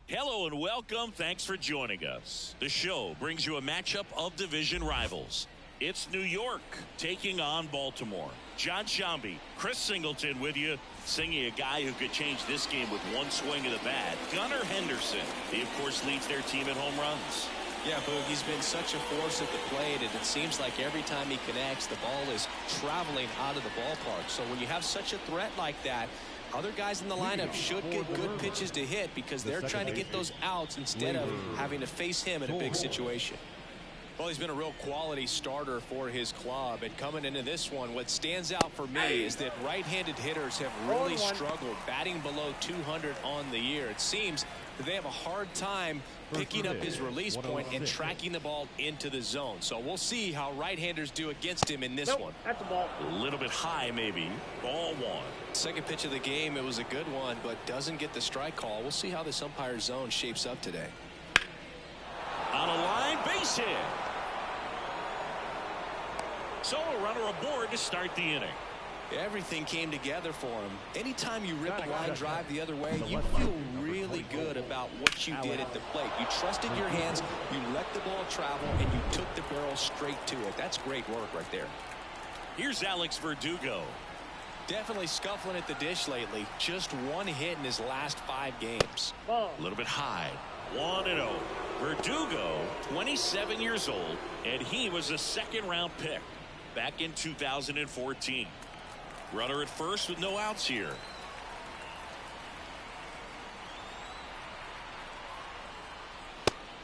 Hello and welcome. Thanks for joining us. The show brings you a matchup of division rivals. It's New York taking on Baltimore. John Shambi, Chris Singleton with you, singing a guy who could change this game with one swing of the bat. Gunnar Henderson, he of course leads their team in home runs. Yeah, Boog, he's been such a force at the plate, and it seems like every time he connects, the ball is traveling out of the ballpark. So when you have such a threat like that, other guys in the lineup should get good pitches to hit because they're trying to get those outs instead of having to face him in a big situation. Well, he's been a real quality starter for his club, and coming into this one, what stands out for me is that right-handed hitters have really struggled batting below 200 on the year. It seems that they have a hard time picking up his release point and tracking the ball into the zone. So we'll see how right-handers do against him in this one. That's a ball. A little bit high, maybe. Ball one. Second pitch of the game, it was a good one, but doesn't get the strike call. We'll see how this umpire zone shapes up today. On a line, base hit. So a runner aboard to start the inning. Everything came together for him. Anytime you rip a line drive the other way, you feel really good about what you did at the plate. You trusted your hands, you let the ball travel, and you took the barrel straight to it. That's great work right there. Here's Alex Verdugo. Definitely scuffling at the dish lately. Just one hit in his last 5 games. A little bit high. 1-0. Verdugo, 27 years old, and he was a second-round pick back in 2014. Runner at first with no outs here.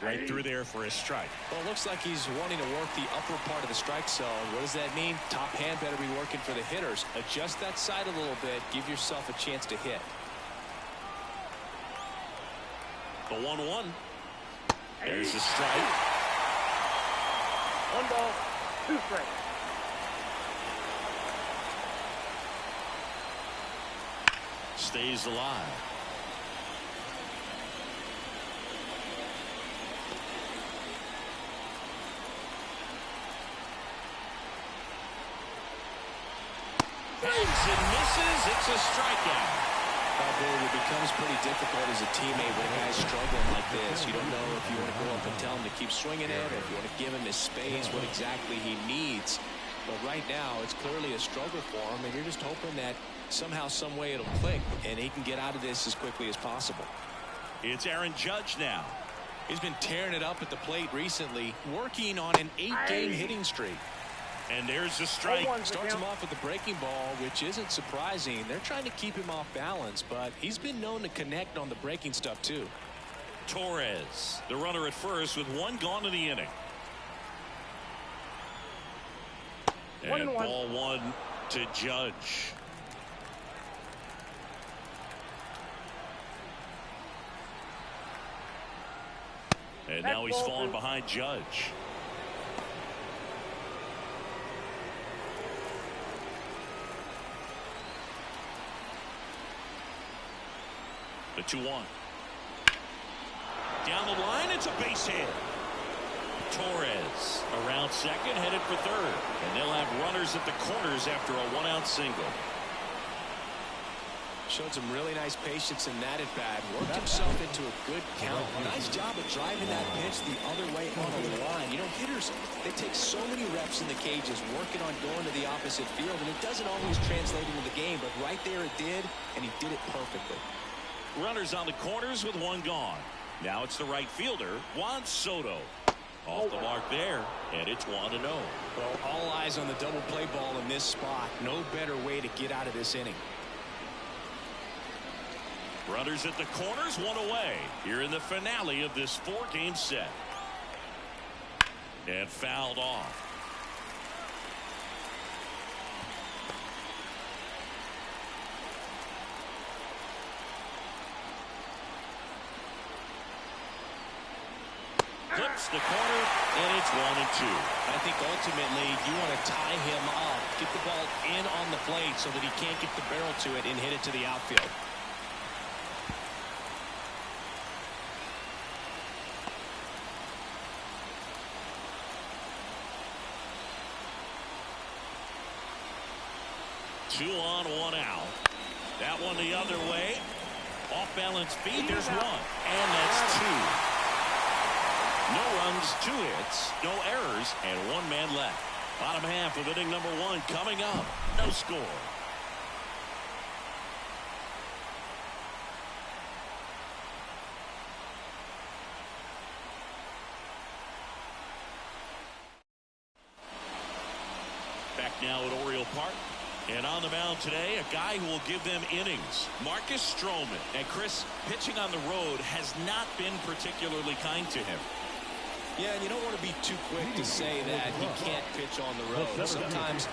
Right through there for a strike. Well, it looks like he's wanting to work the upper part of the strike zone. What does that mean? Top hand better be working for the hitters. Adjust that side a little bit. Give yourself a chance to hit. The 1-1. There's the strike. 1 ball, 2 strikes. Stays alive. Hangs and misses. It's a strikeout. It becomes pretty difficult as a teammate when a guy's struggling like this. You don't know if you want to go up and tell him to keep swinging it, or if you want to give him his space, what exactly he needs. But right now, it's clearly a struggle for him, and you're just hoping that somehow, some way it'll click, and he can get out of this as quickly as possible. It's Aaron Judge now. He's been tearing it up at the plate recently, working on an 8-game hitting streak. And there's the strike. Starts him off with the breaking ball, which isn't surprising. They're trying to keep him off balance, but he's been known to connect on the breaking stuff too. Torres, the runner at first with 1 gone in the inning. And ball 1 to Judge. And now he's fallen behind Judge. The 2-1. Down the line, it's a base hit. Torres around second, headed for third. And they'll have runners at the corners after a 1-out single. Showed some really nice patience in that at bat. Worked himself into a good count. Nice job of driving that pitch the other way onto the line. You know, hitters, they take so many reps in the cages working on going to the opposite field, and it doesn't always translate into the game, but right there it did, and he did it perfectly. Runners on the corners with 1 gone. Now it's the right fielder, Juan Soto. Off the mark there, and it's 1-0. Well, all eyes on the double play ball in this spot. No better way to get out of this inning. Runners at the corners, 1 away. Here in the finale of this 4-game set. And fouled off. Clips the corner, and it's 1-2. I think ultimately you want to tie him up, get the ball in on the plate so that he can't get the barrel to it and hit it to the outfield. Two on, 1 out. That one the other way. Off-balance feed, there's one. And that's two. No runs, 2 hits, no errors, and 1 man left. Bottom half of inning number 1 coming up. No score. Back now at Oriole Park. And on the mound today, a guy who will give them innings, Marcus Stroman. And Chris, pitching on the road has not been particularly kind to him. Yeah, and you don't want to be too quick to say that he can't pitch on the road. Sometimes,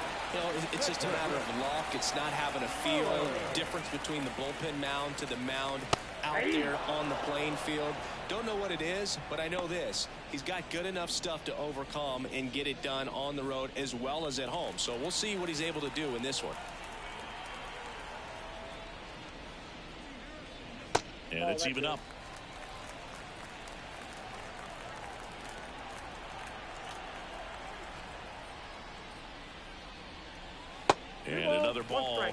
it's just a matter of luck. It's not having a feel. Difference between the bullpen mound to the mound out there on the playing field. Don't know what it is, but I know this. He's got good enough stuff to overcome and get it done on the road as well as at home. So we'll see what he's able to do in this one. And it's even up. And another ball.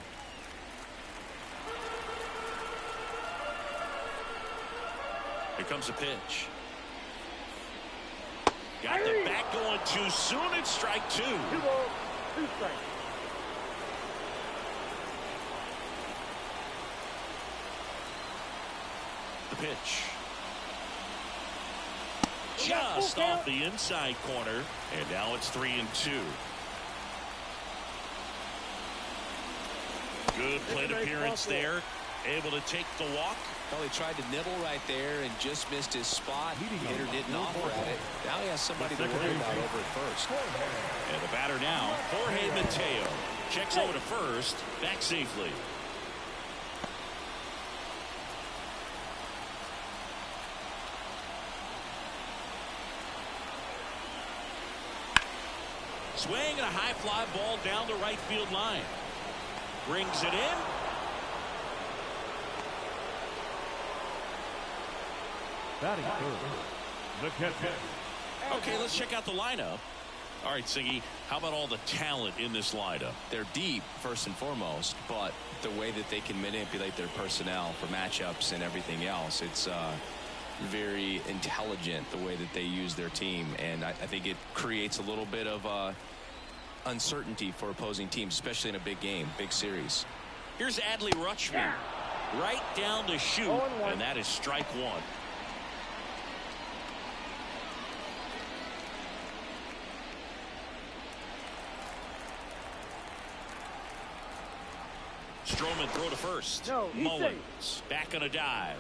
Here comes a pitch. Got the bat going too soon. It's strike 2. 2 balls, 2 strikes. The pitch. Just off the inside corner. And now it's 3-2. Good plate appearance there. Able to take the walk. Well, he tried to nibble right there and just missed his spot. The hitter didn't offer at it. Now he has somebody to worry about over at first. And the batter now, Jorge Mateo. Checks over to first. Back safely. Swing and a high fly ball down the right field line. Brings it in. Batting third, the catcher. Okay, let's check out the lineup. All right, Siggy, how about all the talent in this lineup? They're deep, first and foremost, but the way that they can manipulate their personnel for matchups and everything else, it's very intelligent the way that they use their team, and I think it creates a little bit of uncertainty for opposing teams, especially in a big game, big series. Here's Adley Rutschman. Right down to shoot, and that is strike 1. Stroman throw to first. Mullins back on a dive.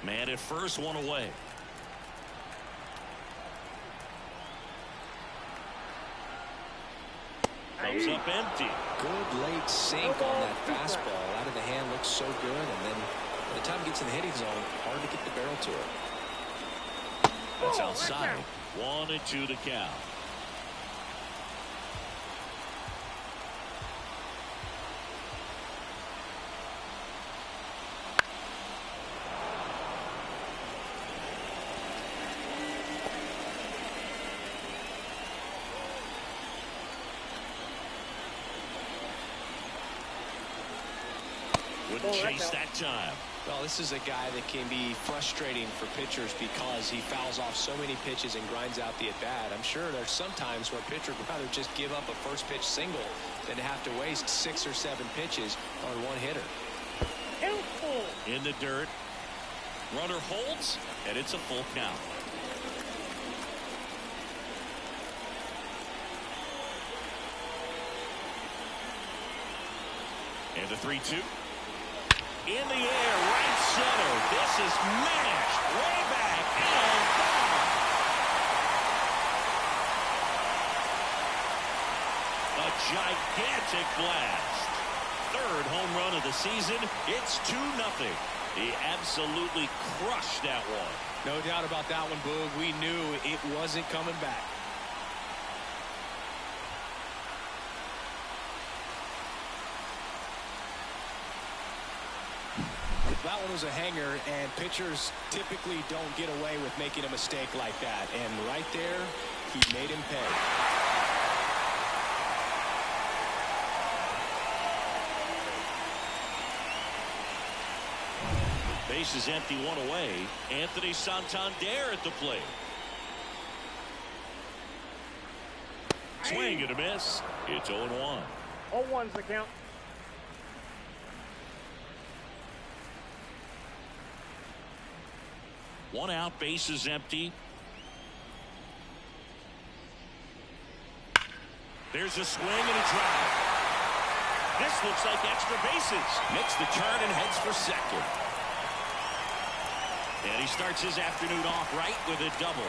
Man at first, 1 away. Comes up empty. Good late sink on that fastball. Out of the hand, looks so good, and then by the time it gets in the hitting zone, hard to get the barrel to it. That's outside. 1-2 to count. Wouldn't chase that time. Well, this is a guy that can be frustrating for pitchers because he fouls off so many pitches and grinds out the at-bat. I'm sure there's some times where a pitcher would rather just give up a first pitch single than to have to waste 6 or 7 pitches on one hitter. In the dirt. Runner holds, and it's a full count. And the 3-2. In the air, right center. This is mashed way back and gone. A gigantic blast. 3rd home run of the season. It's 2-0. He absolutely crushed that one. No doubt about that one, Boog. We knew it wasn't coming back. That one was a hanger, and pitchers typically don't get away with making a mistake like that. And right there, he made him pay. Base is empty, one away. Anthony Santander at the plate. Swing and a miss. It's 0-1. 0-1's the count. One out, base is empty. There's a swing and a drive. This looks like extra bases. Makes the turn and heads for second. And he starts his afternoon off right with a double.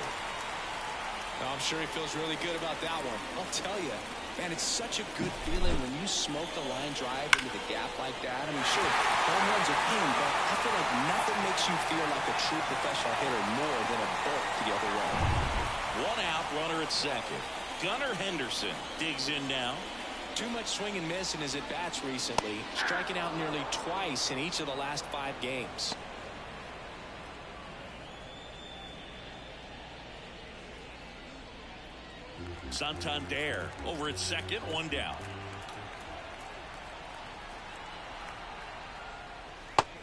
Well, I'm sure he feels really good about that one. I'll tell you, man, it's such a good feeling when you smoke a line drive into the gap like that. I mean, sure, home runs are king, but I feel like nothing makes you feel like a true professional hitter more than a bolt the other way. One out, runner at second. Gunnar Henderson digs in now. Too much swing and miss in his at-bats recently, striking out nearly twice in each of the last 5 games. Santander over at second, one down.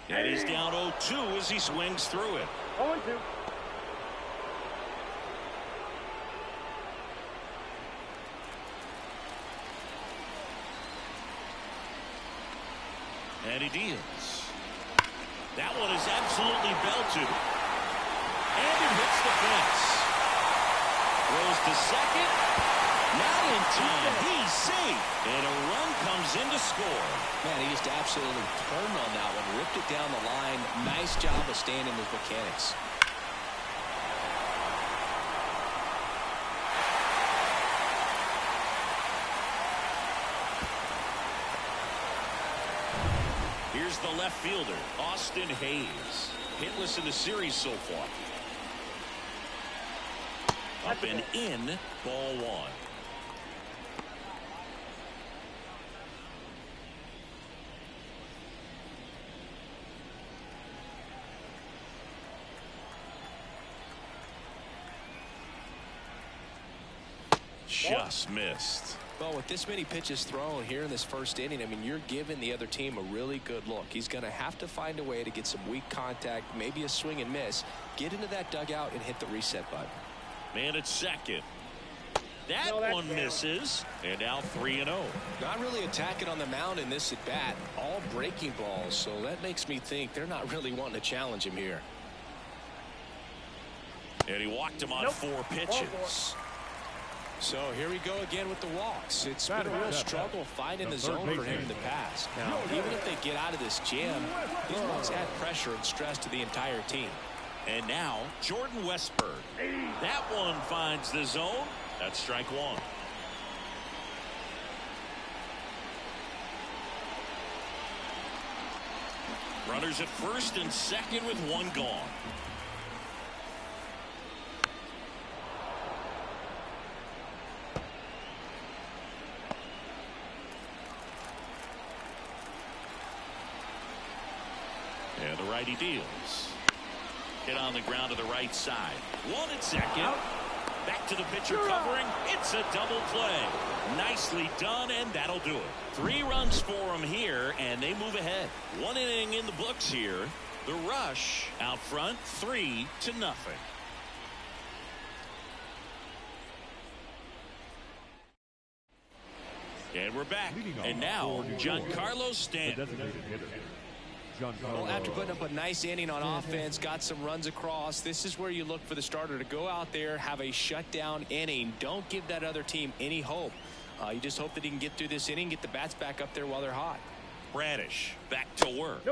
And he's down 0-2 as he swings through it. 0-2. And he deals. That one is absolutely belted. And it hits the fence. Throws to second. Not in time. He's safe. And a run comes in to score. Man, he just absolutely turned on that one. Ripped it down the line. Nice job of staying in his mechanics. Here's the left fielder, Austin Hayes. Hitless in the series so far. Up and in, ball 1. Just missed. Well, with this many pitches thrown here in this first inning, I mean, you're giving the other team a really good look. He's going to have to find a way to get some weak contact, maybe a swing and miss, get into that dugout and hit the reset button. Man at second. That one misses. And now 3-0. Not really attacking on the mound in this at bat. All breaking balls. So that makes me think they're not really wanting to challenge him here. And he walked him on 4 pitches. So here we go again with the walks. It's been a real struggle finding the zone for him in the past. Now, even if they get out of this jam, these walks add pressure and stress to the entire team. And now Jordan Westberg. That one finds the zone. That's strike 1. Runners at first and second with 1 gone. And the righty deals. Hit on the ground to the right side. 1 at second. Back to the pitcher covering. It's a double play. Nicely done, and that'll do it. 3 runs for them here, and they move ahead. 1 inning in the books here. The Rush out front, 3-0. And we're back. And now, Giancarlo Stanton. Well, after putting up a nice inning on offense, got some runs across, this is where you look for the starter to go out there, have a shutdown inning. Don't give that other team any hope. You just hope that he can get through this inning, get the bats back up there while they're hot. Bradish back to work.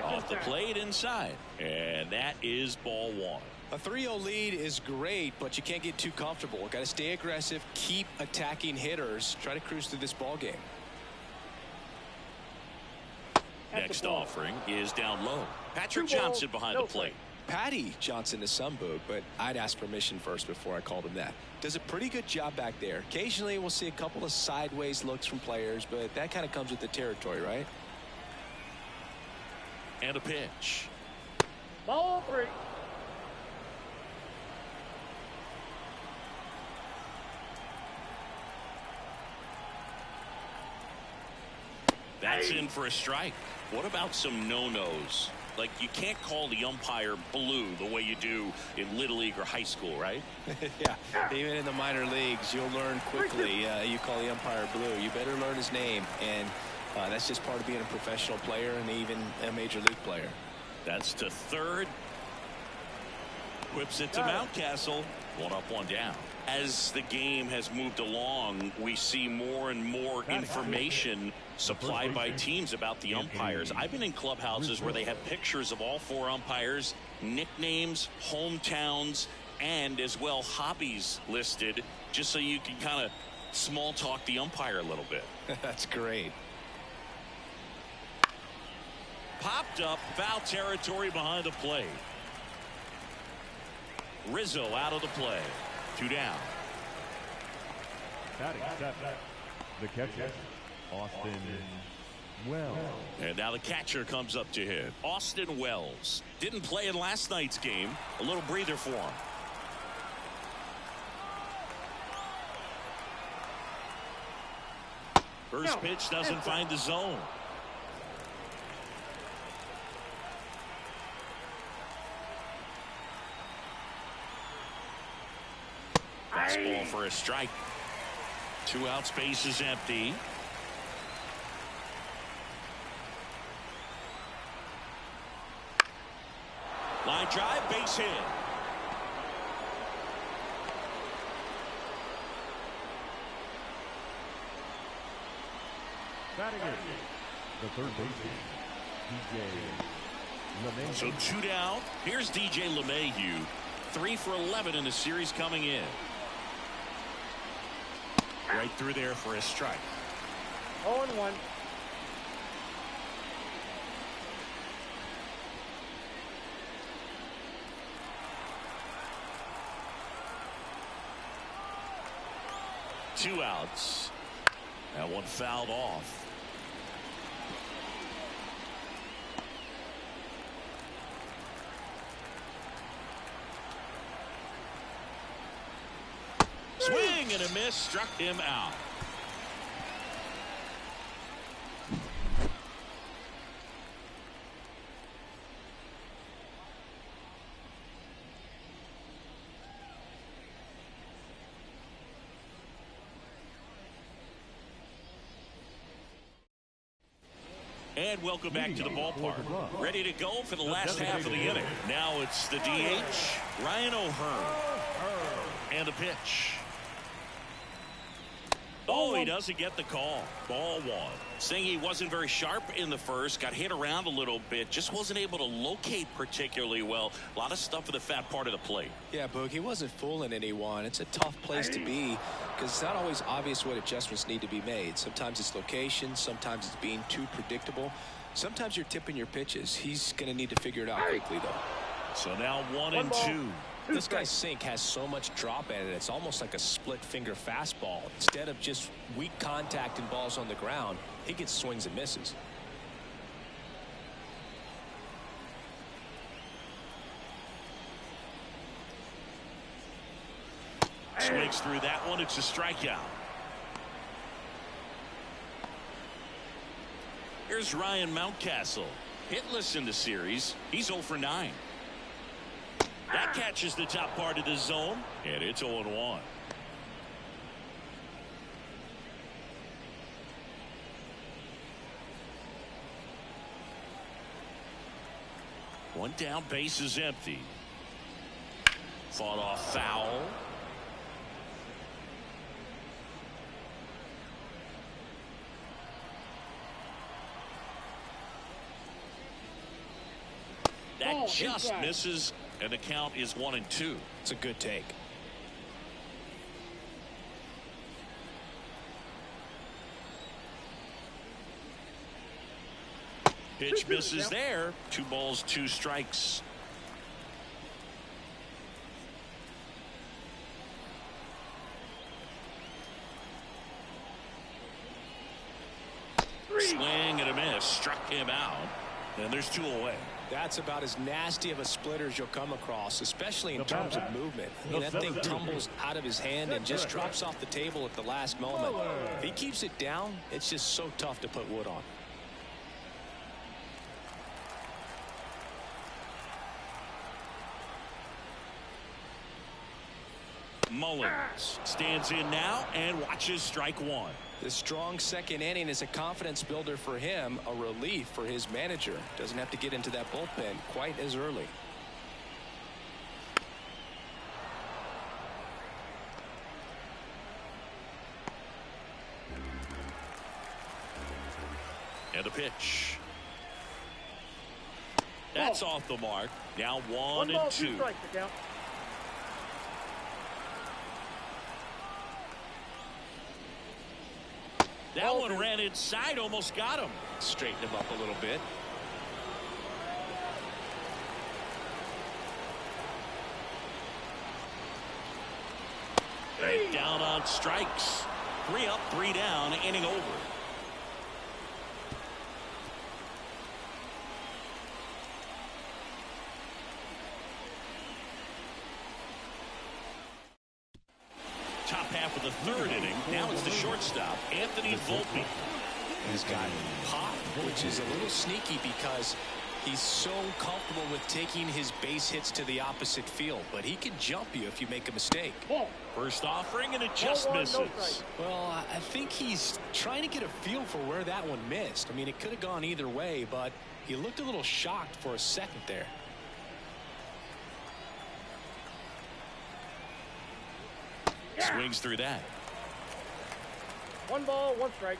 Off the plate inside. And that is ball 1. A 3-0 lead is great, but you can't get too comfortable. Got to stay aggressive, keep attacking hitters, try to cruise through this ball game. Next offering is down low. Patrick Johnson behind the plate. Patty Johnson to some boot, but I'd ask permission first before I called him that. Does a pretty good job back there. Occasionally we'll see a couple of sideways looks from players, but that kind of comes with the territory, right? And a pitch. Ball 3. That's in for a strike. What about some no-nos? Like, you can't call the umpire blue the way you do in Little League or high school, right? Yeah, even in the minor leagues, you'll learn quickly. You call the umpire blue. You better learn his name, and that's just part of being a professional player and even a major league player. That's to third. Whips it to Mountcastle. 1 up, 1 down. As the game has moved along, we see more and more information supplied by teams about the umpires. I've been in clubhouses where they have pictures of all 4 umpires, nicknames, hometowns, and as well hobbies listed, just so you can kind of small talk the umpire a little bit. That's great. Popped up, foul territory behind the plate. Rizzo out of the play. 2 down. Batting seventh, the catcher, Austin Wells. And now the catcher comes up to hit. Austin Wells didn't play in last night's game. A little breather for him. First pitch doesn't find the zone. Fastball for a strike. 2 outs, base is empty. Line drive, base hit. Batting it, the third baseman, DJ LeMahieu. So 2 down. Here's DJ LeMahieu. 3 for 11 in the series coming in. Right through there for a strike. 0-1. Two outs. That one fouled off. Swing and a miss, struck him out. And welcome back to the ballpark. Ready to go for the last half of the inning. Now it's the DH, Ryan O'Hearn. And the pitch. Oh, he doesn't get the call. Ball 1. Saying he wasn't very sharp in the first, got hit around a little bit, just wasn't able to locate particularly well. A lot of stuff in the fat part of the plate. Yeah, Boog, he wasn't fooling anyone. It's a tough place to be because it's not always obvious what adjustments need to be made. Sometimes it's location, sometimes it's being too predictable. Sometimes you're tipping your pitches. He's going to need to figure it out quickly, though. So now 1-2. This guy's sink has so much drop at it. It's almost like a split finger fastball. Instead of just weak contact and balls on the ground, he gets swings and misses. Swings through that one. It's a strikeout. Here's Ryan Mountcastle. Hitless in the series. He's 0 for 9. That catches the top part of the zone, and it's 0-1. One down, base is empty. Fought off foul. That just misses. And the count is 1-2. It's a good take. Pitch misses there. 2 balls, 2 strikes. Swing and a miss. Struck him out. And there's 2 away. That's about as nasty of a splitter as you'll come across, especially in terms of movement. I mean, that thing tumbles out of his hand and just drops off the table at the last moment. If he keeps it down, it's just so tough to put wood on. Mullins stands in now and watches strike one. The strong second inning is a confidence builder for him, a relief for his manager. Doesn't have to get into that bullpen quite as early. And a pitch. That's off the mark. Now 1 and 2. Strikes the count. That one ran inside, almost got him. Straighten him up a little bit. Right down on strikes. 3 up, 3 down, inning over. Top half of the third inning. Now it's the shortstop, Anthony Volpe. He's got pop, which is a little sneaky because he's so comfortable with taking his base hits to the opposite field. But he can jump you if you make a mistake. First offering, and it just misses. Well, I think he's trying to get a feel for where that one missed. I mean, it could have gone either way, but he looked a little shocked for a second there. Swings through that. 1 ball, 1 strike.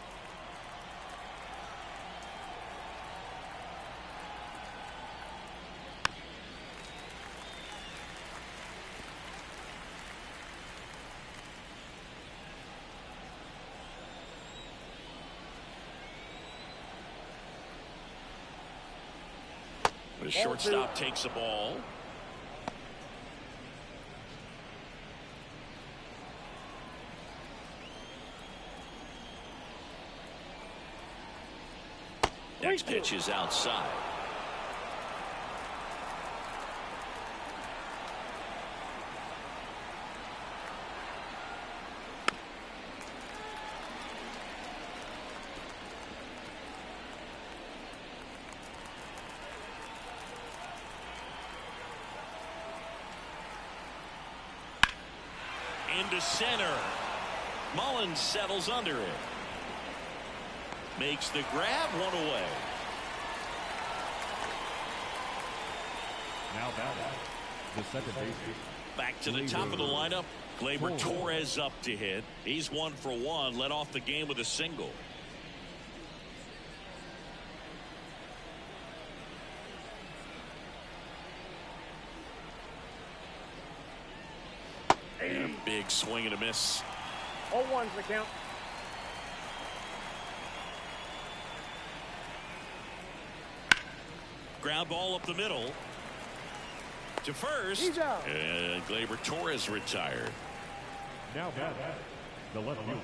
The shortstop takes the ball. Next pitch is outside. Into center. Mullins settles under it. Makes the grab, 1 away. Now batting, the second baseman. Back to the top of the lineup. Gleyber Torres up to hit. He's 1 for 1. Led off the game with a single. And a big swing and a miss. 0-1's the count. Ground ball up the middle. To first. He's out. And Gleyber Torres retired. Now batting, the left fielder,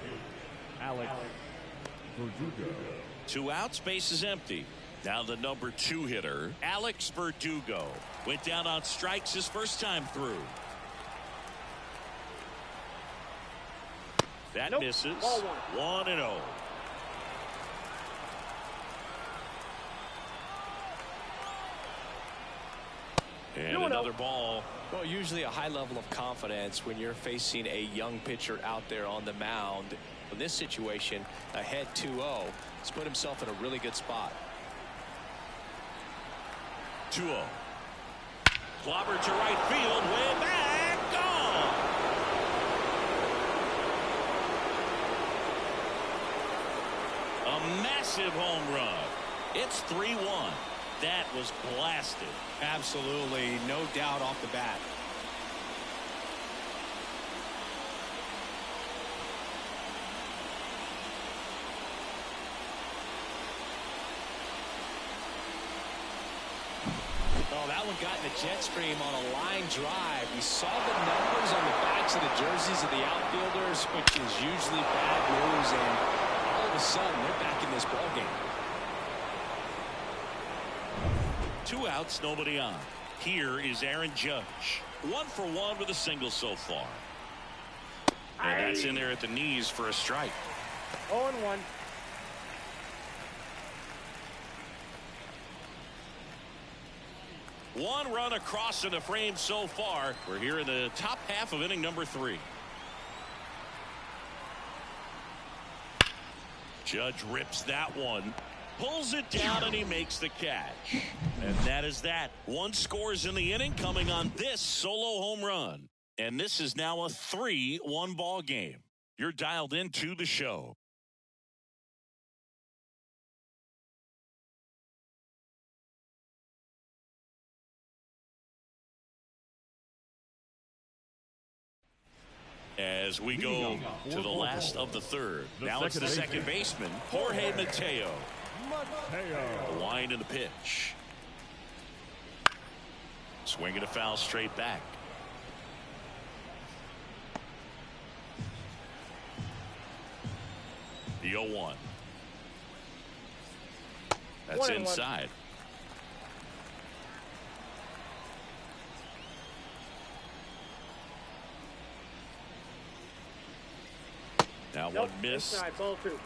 Alex Verdugo. 2 outs, base is empty. Now the number 2 hitter, Alex Verdugo. Went down on strikes his first time through. That misses. Ball 1 and 0. And another ball. Well, usually a high level of confidence when you're facing a young pitcher out there on the mound. In this situation, ahead 2-0, he's put himself in a really good spot. 2-0. Clobber to right field, way back, gone. A massive home run. It's 3-1. That was blasted. Absolutely, no doubt off the bat. Oh, that one got in the jet stream on a line drive. We saw the numbers on the backs of the jerseys of the outfielders, which is usually bad news, and all of a sudden they're back in this ballgame. 2 outs, nobody on. Here is Aaron Judge. 1 for 1 with a single so far. And that's in there at the knees for a strike. 0-1. One run across in the frame so far. We're here in the top half of inning number 3. Judge rips that one. Pulls it down and he makes the catch. And that is that. One scores in the inning coming on this solo home run. And this is now a 3-1 ball game. You're dialed into the show. As we go to the last of the third. Now it's the second baseman, Jorge Mateo. The line and the pitch. Swinging a foul straight back. The 0-1. That's inside. Now one miss. Inside, ball 2.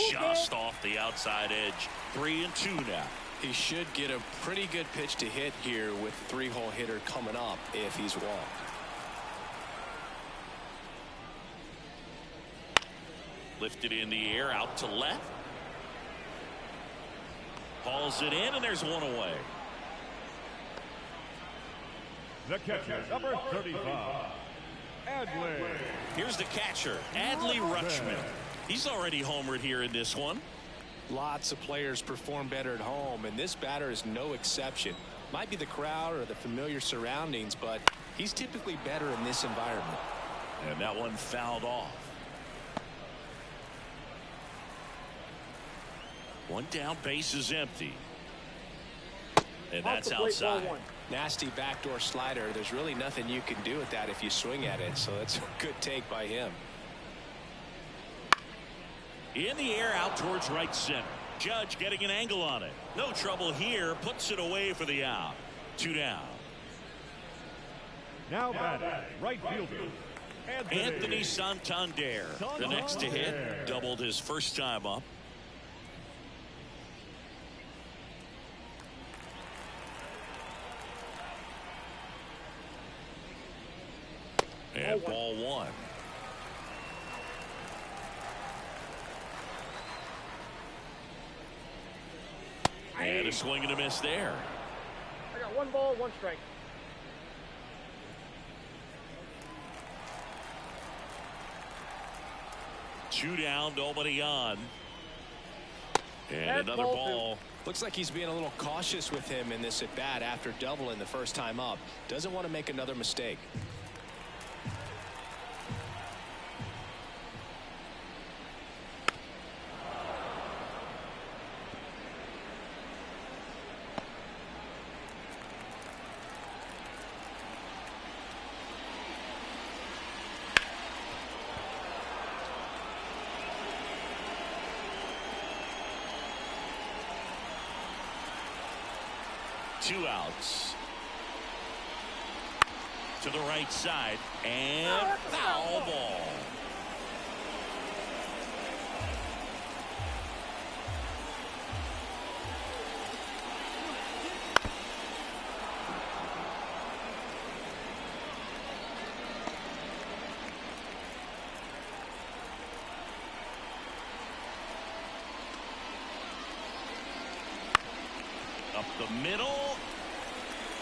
Just off the outside edge. 3-2 now. He should get a pretty good pitch to hit here with the 3-hole hitter coming up if he's walked. Lifted in the air out to left. Hauls it in and there's one away. The catcher, number 35, Adley. Here's the catcher, Adley Rutschman. He's already homered here in this one. Lots of players perform better at home, and this batter is no exception. Might be the crowd or the familiar surroundings, but he's typically better in this environment. And that one fouled off. One down, base is empty. And that's outside. Nasty backdoor slider. There's really nothing you can do with that if you swing at it, so that's a good take by him. In the air out towards right center. Judge getting an angle on it. No trouble here. Puts it away for the out. 2 down. Now batting, right fielder, Anthony Santander. The next to hit. Doubled his first time up. And ball 1. And a swing and a miss there. I got 1 ball, 1 strike. Two down, nobody on. And another ball. Looks like he's being a little cautious with him in this at bat after doubling the first time up. Doesn't want to make another mistake. Two outs. To the right side. And foul ball. Up the middle.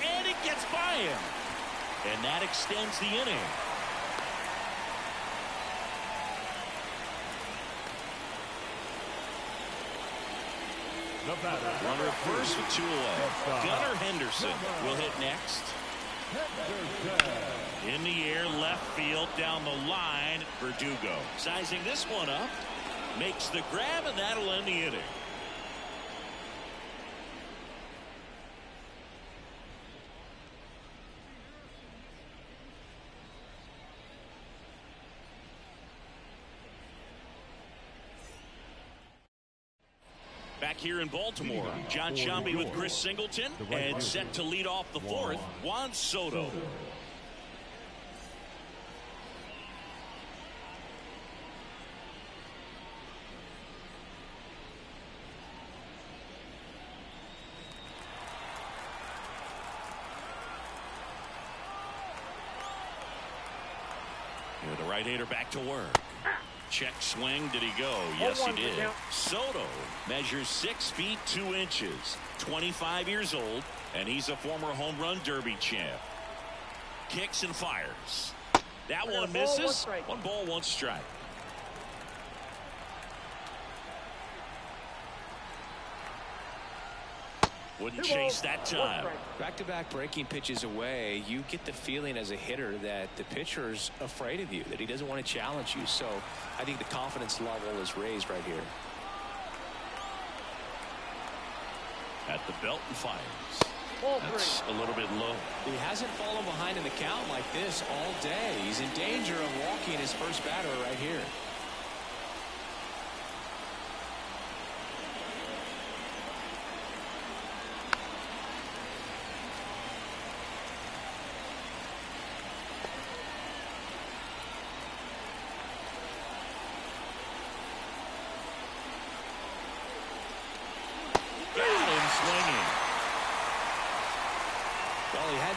And it gets by him. And that extends the inning. Runner at first with 2 away. Gunnar Henderson will hit next. In the air, left field, down the line. Verdugo sizing this one up. Makes the grab, and that'll end the inning. back here in Baltimore. John Shambi with Chris Singleton, and set to lead off the fourth, Juan Soto. The right-hander back to work. Check swing. Did he go? Yes, he did. Soto measures 6 feet 2 inches, 25 years old, and he's a former home run derby champ. Kicks and fires. That one misses. 1 ball, 1 strike. Wouldn't chase that time. Back-to-back breaking pitches away, you get the feeling as a hitter that the pitcher's afraid of you, that he doesn't want to challenge you. So I think the confidence level is raised right here. At the belt and fires. That's a little bit low. He hasn't fallen behind in the count like this all day. He's in danger of walking his first batter right here.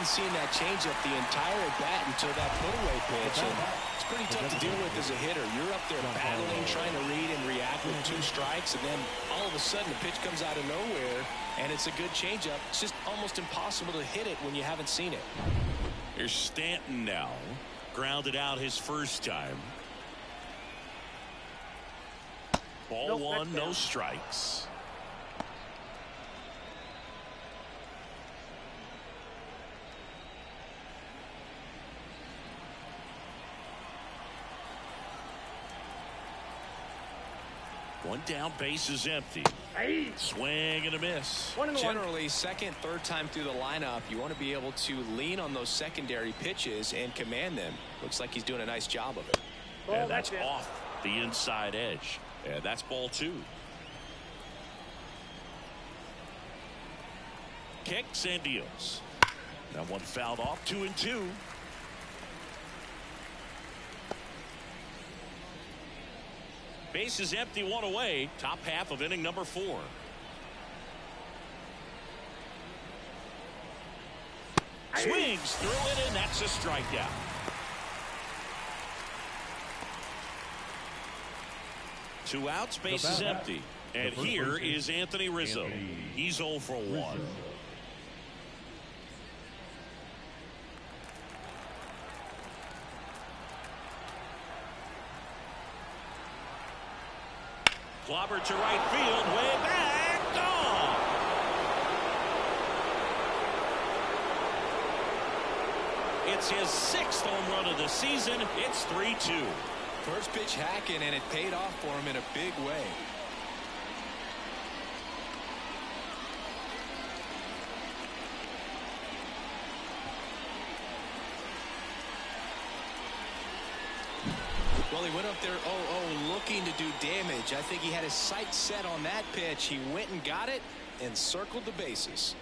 Seen that changeup the entire at bat until that put-away pitch. And it's pretty tough to deal with as a hitter. You're up there battling, trying to read and react with 2 strikes, and then all of a sudden the pitch comes out of nowhere, and it's a good changeup. It's just almost impossible to hit it when you haven't seen it. Here's Stanton now. Grounded out his first time. Ball 1, no strikes. One down, base is empty. Swing and a miss. Generally, second, third time through the lineup, you want to be able to lean on those secondary pitches and command them. Looks like he's doing a nice job of it. And that's off the inside edge. And that's ball 2. Kicks and deals. That one fouled off. 2-2. Base is empty, 1 away. Top half of inning number 4. Swings through it, and that's a strikeout. Two outs, base is empty. And here is Anthony Rizzo. He's 0 for 1. Clobber to right field, way back, gone. It's his 6th home run of the season. It's 3-2. First pitch hacking, and it paid off for him in a big way. Well, he went up there 0-0 looking to do damage. I think he had his sights set on that pitch. He went and got it and circled the bases.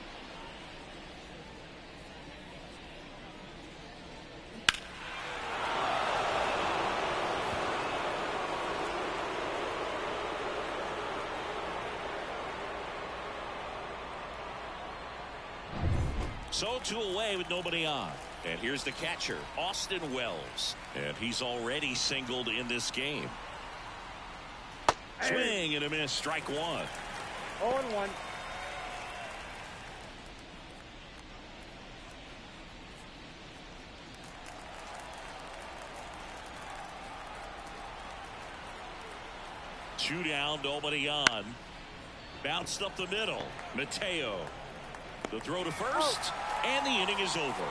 So 2 away with nobody on. And here's the catcher, Austin Wells. And he's already singled in this game. Swing and a miss, strike 1. 0-1. Two down, nobody on. Bounced up the middle. Mateo. The throw to first, and the inning is over.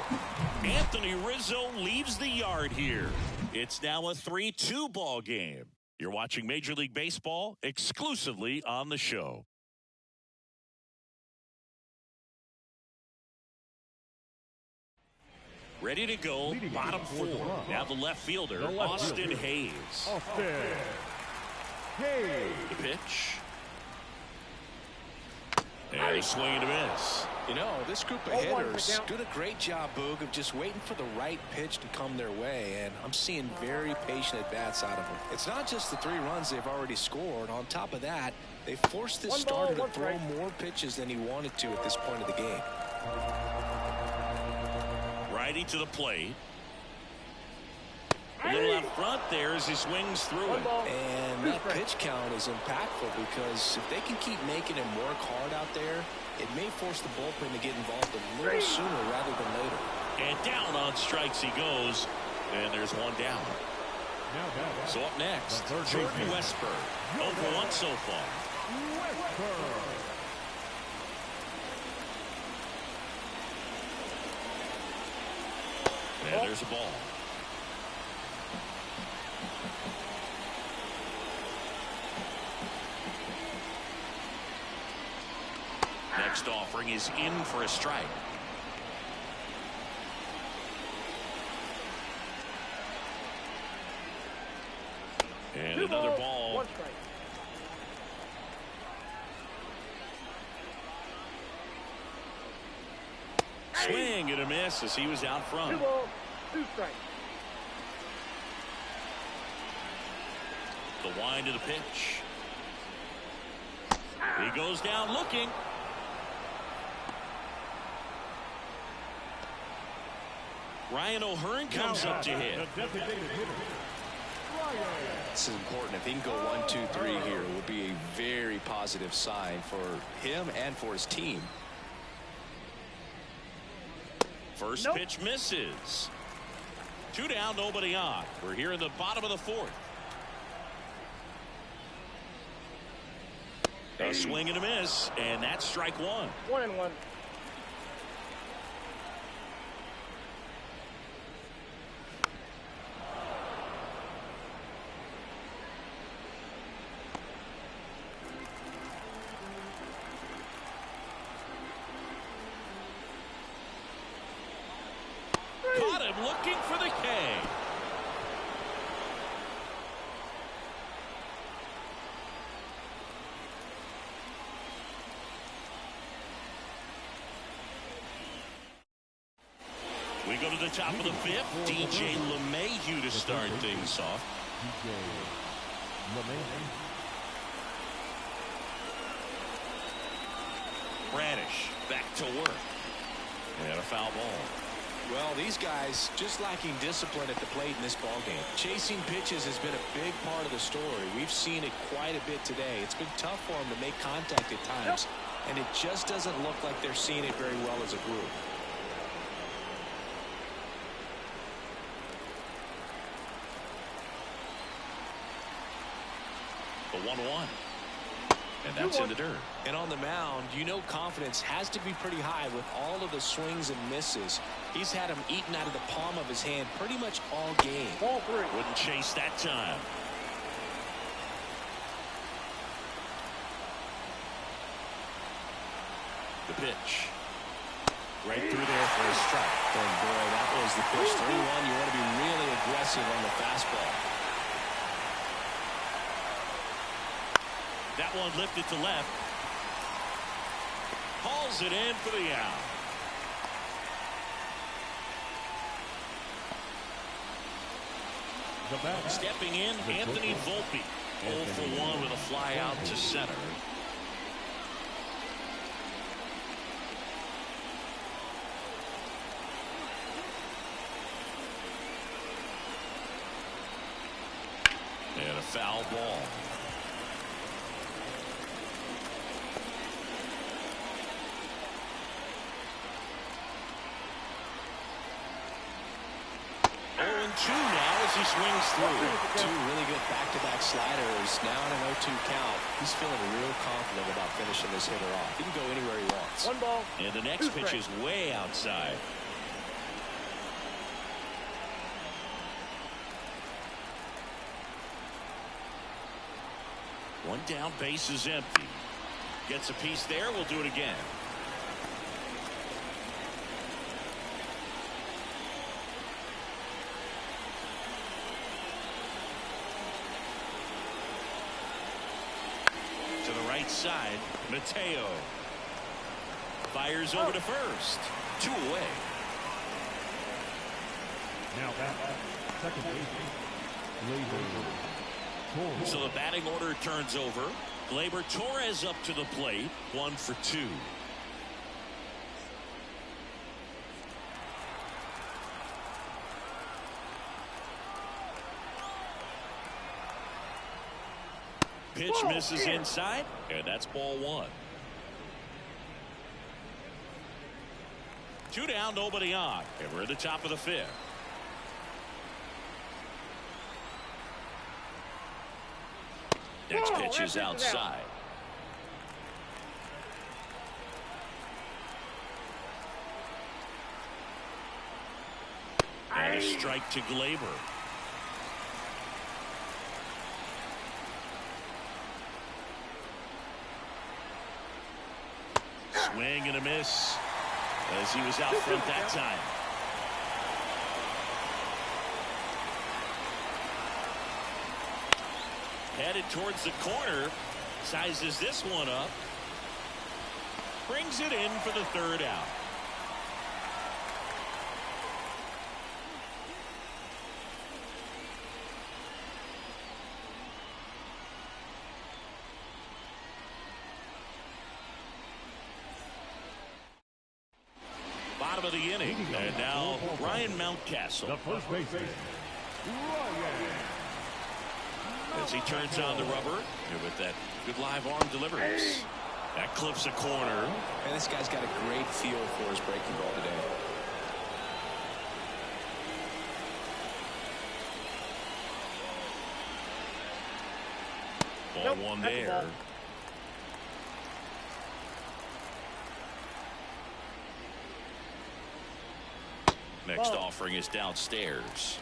Anthony Rizzo leaves the yard here. It's now a 3-2 ball game. You're watching Major League Baseball exclusively on the show. Ready to go, bottom 4. Now the left fielder, Austin Hayes. Austin Hayes. The pitch. And a swing and a miss. You know, this group of hitters did a great job, Boog, of just waiting for the right pitch to come their way, and I'm seeing very patient at-bats out of them. It's not just the 3 runs they've already scored. On top of that, they forced this starter to throw more pitches than he wanted to at this point of the game. Righty to the plate. A little out front there as he swings through it. And that pitch count is impactful because if they can keep making him work hard out there, it may force the bullpen to get involved a little sooner rather than later. And down on strikes he goes. And there's one down. So up next, Jordan Westburg. 0 for 1 so far. And there's a ball. Next offering is in for a strike. And another ball. 1 strike. Swing and a miss as he was out front. 2 balls, 2 strikes. The wind of the pitch. He goes down looking. Ryan O'Hearn comes up to hit. This is important. If he can go 1, 2, 3 here, it would be a very positive sign for him and for his team. First pitch misses. 2 down, nobody on. We're here in the bottom of the 4th. A swing and a miss, and that's strike 1. 1-1. Caught him looking for the K. We go to the top of the 5th. DJ LeMahieu to start things off. Bradish back to work. And a foul ball. Well, these guys just lacking discipline at the plate in this ballgame. Chasing pitches has been a big part of the story. We've seen it quite a bit today. It's been tough for them to make contact at times, and it just doesn't look like they're seeing it very well as a group. The 1-1. And that's in the dirt. And on the mound, you know confidence has to be pretty high with all of the swings and misses. He's had them eaten out of the palm of his hand pretty much all game. Ball 3. Wouldn't chase that time. The pitch. Right through there for a strike. And boy, that was the pitch. 3-1. You want to be really aggressive on the fastball. That one lifted to left. Hauls it in for the out. Stepping in, Anthony Volpe. 0 for 1 with a fly out to center. And a foul ball. Now as he swings through. 2 really good back-to-back sliders. Now in an 0-2 count. He's feeling real confident about finishing this hitter off. He can go anywhere he wants. 1 ball. And the next pitch is way outside. One down, base is empty. Gets a piece there. We'll do it again. Side, Mateo. Fires over to first. 2 away. Now back. Second baseman. Gleyber. So the batting order turns over. Gleyber Torres up to the plate. 1 for 2. Pitch misses inside, and that's ball 1. 2 down, nobody on, and we're at the top of the 5th. Next pitch is outside. And a strike to Gleyber. Swing and a miss as he was out front that time. Headed towards the corner. Sizes this one up. Brings it in for the 3rd out. Bottom of the inning, and now Ryan Mountcastle. The first baseman. Ryan. As he turns on the rubber with that good live arm deliveries. That clips a corner. And this guy's got a great feel for his breaking ball today. Ball 1 there. Next offering is downstairs.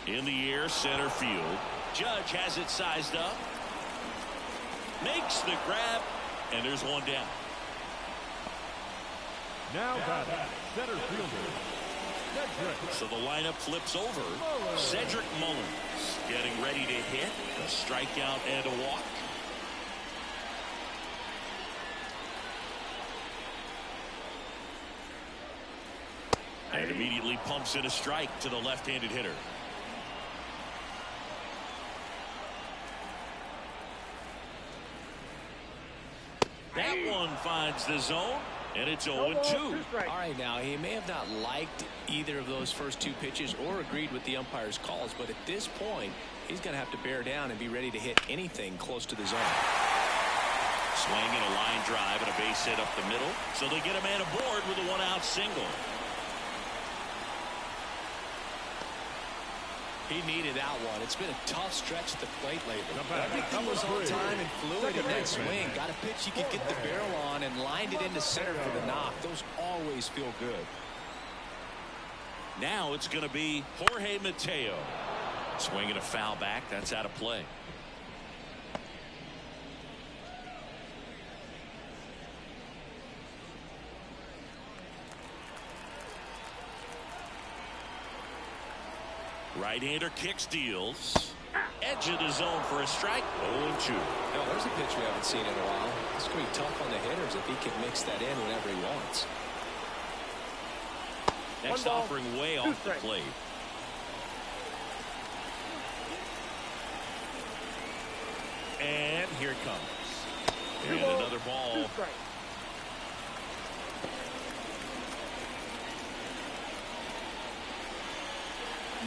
In the air, center field. Judge has it sized up. Makes the grab, and there's 1 down. Now batting, center fielder. Cedric. So the lineup flips over. Cedric Mullins getting ready to hit. A strikeout and a walk. And immediately pumps in a strike to the left-handed hitter. That one finds the zone, and it's 0-2. All right, now, he may have not liked either of those first 2 pitches or agreed with the umpire's calls, but at this point, he's going to have to bear down and be ready to hit anything close to the zone. Swing and a line drive and a base hit up the middle, so they get a man aboard with a 1-out single. He needed that one. It's been a tough stretch at the plate lately. Everything was on time and fluid in that swing. Got a pitch he could get the barrel on and lined it into center for the knock. Those always feel good. Now it's going to be Jorge Mateo. Swinging a foul back. That's out of play. Right-hander kicks, deals. Edge of the zone for a strike. 0-2. Now, there's a pitch we haven't seen in a while. It's going to be tough on the hitters if he can mix that in whenever he wants. Next offering way off the plate. And here it comes. And another ball.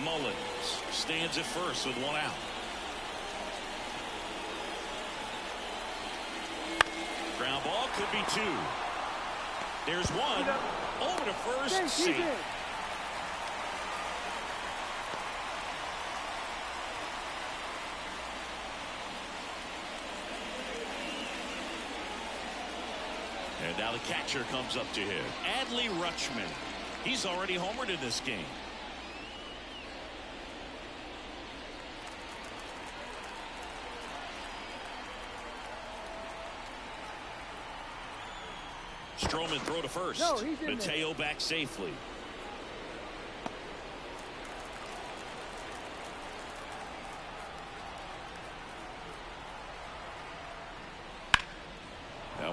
Mullins stands at first with 1 out. Ground ball could be 2. There's 1 over to first. Safe. And now the catcher comes up to hit. Adley Rutschman. He's already homered in this game. Stroman throw to first. Mateo back safely.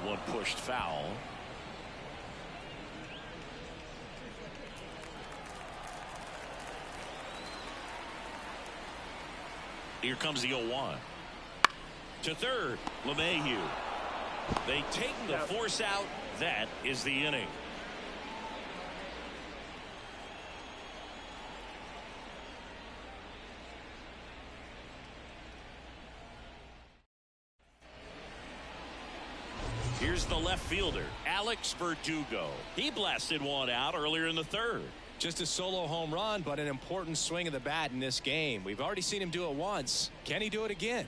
one pushed foul. Here comes the 0-1. To third, LeMahieu. They take the force out. That is the inning. Here's the left fielder, Alex Verdugo. He blasted one out earlier in the third. Just a solo home run, but an important swing of the bat in this game. We've already seen him do it once. Can he do it again?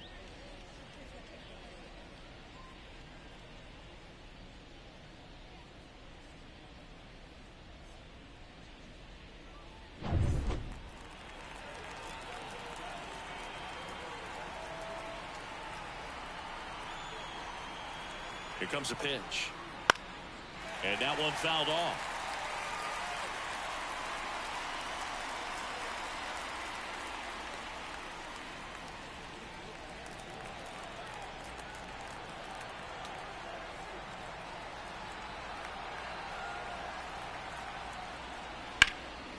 Here comes a pitch. And that one fouled off.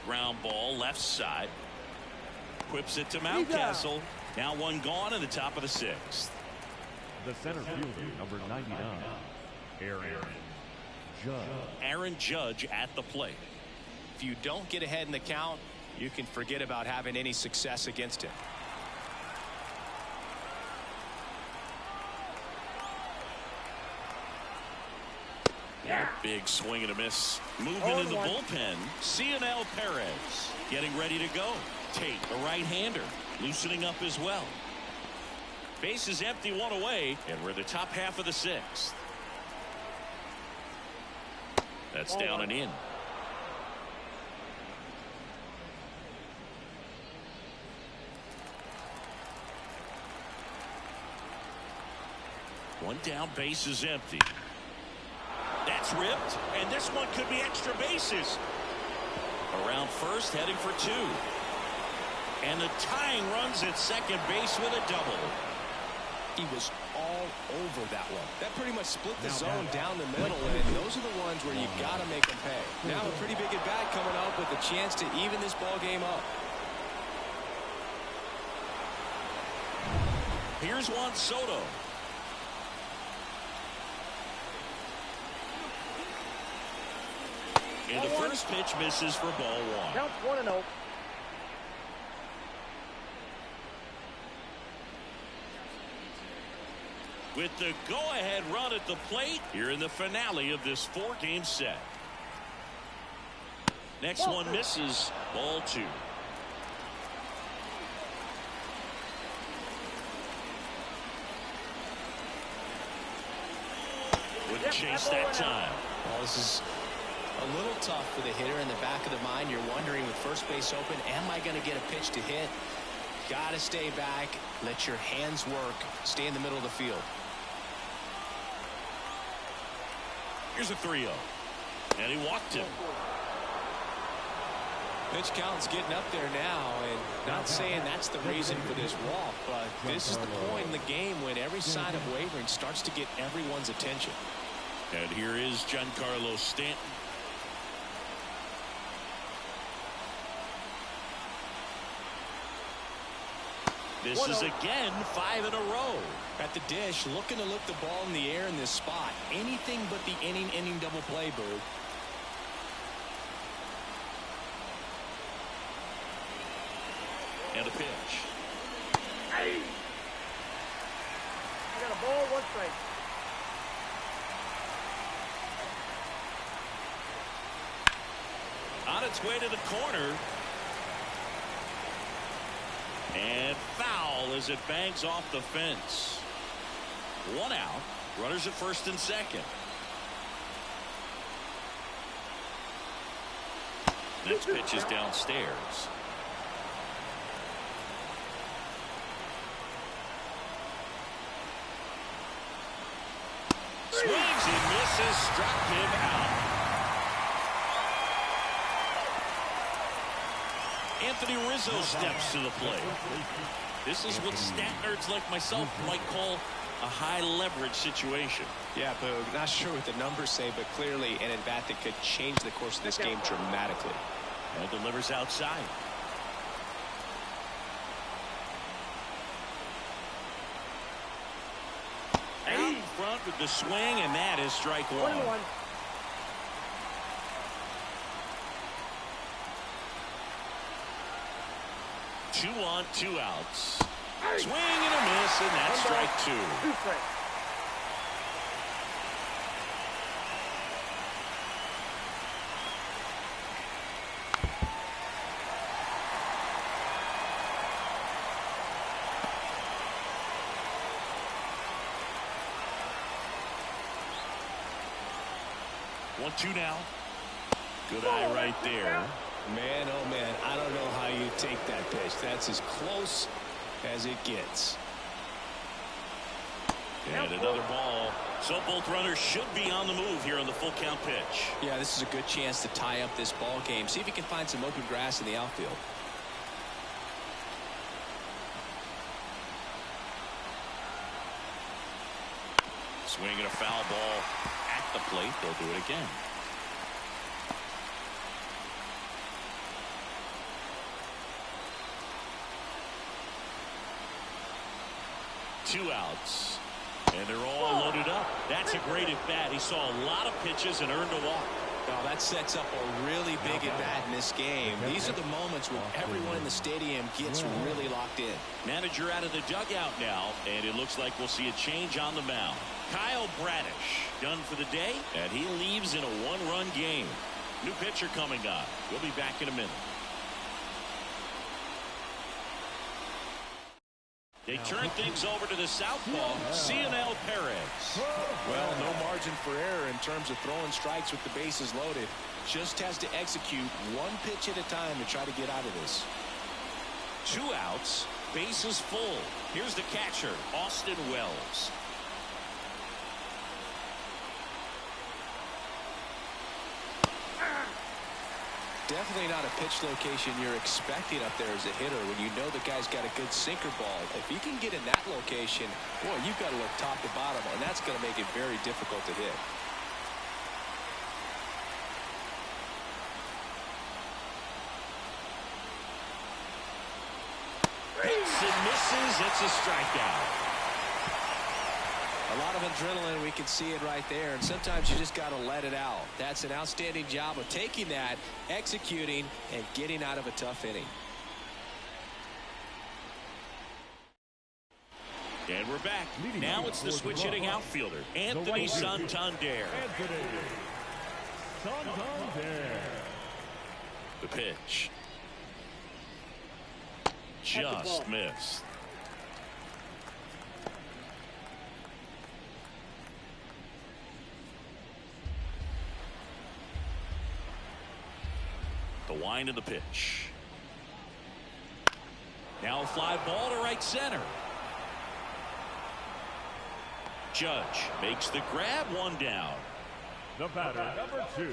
Ground ball left side. Whips it to Mountcastle. Now one gone in the top of the sixth. The center fielder, number 99, Aaron Judge. Aaron Judge at the plate. If you don't get ahead in the count, you can forget about having any success against him. Big swing and a miss. Movement in the bullpen. Cionel Perez getting ready to go. Tate, the right-hander, loosening up as well. Base is empty, one away, and we're in the top half of the sixth. That's down and in. One down, base is empty. That's ripped, and this one could be extra bases. Around first, heading for two. And the tying runs at second base with a double. He was all over that one. That pretty much split the zone down the middle, and those are the ones where you got to make them pay. Now a pretty big at-bat coming up with a chance to even this ball game up. Here's Juan Soto. And the first pitch misses for ball one. Count 1-0. With the go-ahead run at the plate, here in the finale of this four-game set. Next one misses. Ball two. Wouldn't chase that time. Well, this is a little tough for the hitter. In the back of the mind, you're wondering with first base open, am I going to get a pitch to hit? Got to stay back. Let your hands work. Stay in the middle of the field. Here's a 3-0. And he walked him. Pitch count's getting up there now, and not saying that's the reason for this walk, but this is the point in the game when every sign of wavering starts to get everyone's attention. And here is Giancarlo Stanton. This is again 5 in a row. At the dish, looking to lift the ball in the air in this spot. Anything but the inning double play, Bird. And a pitch. Hey! I got a ball, 1 strike. On its way to the corner. And foul as it bangs off the fence. 1 out. Runners at first and second. Next pitch is downstairs. Swings and misses. Struck him out. Anthony Rizzo steps to the plate. This is what stat nerds like myself might call a high leverage situation. Yeah, Boog, not sure what the numbers say, but clearly an at-bat that could change the course of this game dramatically. And delivers outside. Out in front with the swing, and that is strike one. 1-1. Two on, 2 outs. Swing and a miss, and that's strike two. 2 strikes. One, two now. Good eye right there. Man, oh man, I don't know how you take that pitch. That's as close as it gets. And another ball. So both runners should be on the move here on the full count pitch. Yeah, this is a good chance to tie up this ball game. See if he can find some open grass in the outfield. Swinging a foul ball at the plate. They'll do it again. Two outs. And they're all loaded up. That's a great at-bat. He saw a lot of pitches and earned a walk. Well, that sets up a really big at-bat in this game. These are the moments when everyone in the stadium gets really locked in. Manager out of the dugout now, and it looks like we'll see a change on the mound. Kyle Bradish done for the day, and he leaves in a one-run game. New pitcher coming on. We'll be back in a minute. They turn things over to the southpaw, Cionel Perez. Well, no margin for error in terms of throwing strikes with the bases loaded. Just has to execute one pitch at a time to try to get out of this. Two outs, bases full. Here's the catcher, Austin Wells. Definitely not a pitch location you're expecting up there as a hitter when you know the guy's got a good sinker ball. If you can get in that location, boy, you've got to look top to bottom, and that's going to make it very difficult to hit. Hits and misses. It's a strikeout. A lot of adrenaline, we can see it right there, and sometimes you just got to let it out. That's an outstanding job of taking that, executing, and getting out of a tough inning. And we're back. Now it's the switch hitting outfielder, Anthony Santander. The pitch. Just missed. The wind of the pitch. Now a fly ball to right center. Judge makes the grab, one down. The batter, number 2,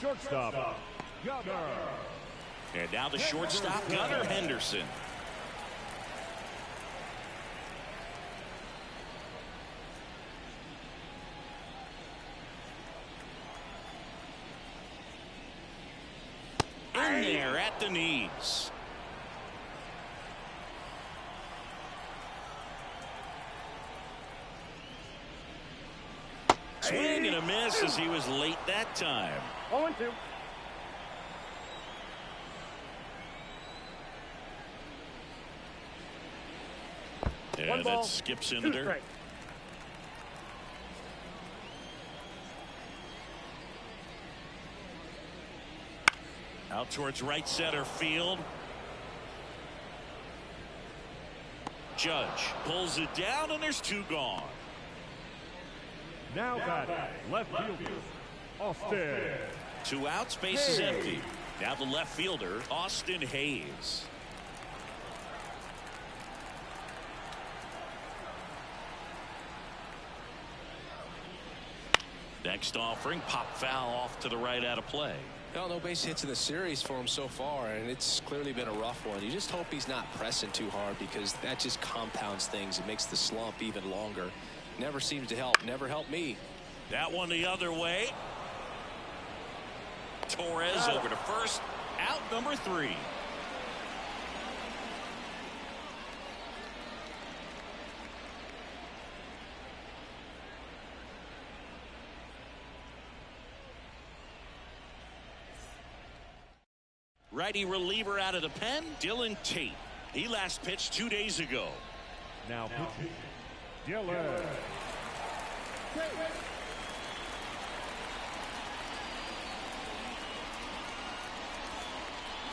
shortstop, Gunnar. And now the shortstop, Gunnar Henderson. In there at the knees. Swing and a miss as he was late that time. 0-2. And that skips into there. Strikes. Out towards right center field. Judge pulls it down, and there's 2 gone. Now batting, left fielder, Austin. 2 outs, base is empty. Now the left fielder, Austin Hayes. Next offering, pop foul off to the right out of play. Well, no base hits in the series for him so far, and it's clearly been a rough one. You just hope he's not pressing too hard, because that just compounds things. It makes the slump even longer. Never seems to help. Never helped me. That one the other way. Torres over to first. Out number 3. Righty reliever out of the pen, Dylan Tate. He last pitched 2 days ago. Now pitching, Dylan.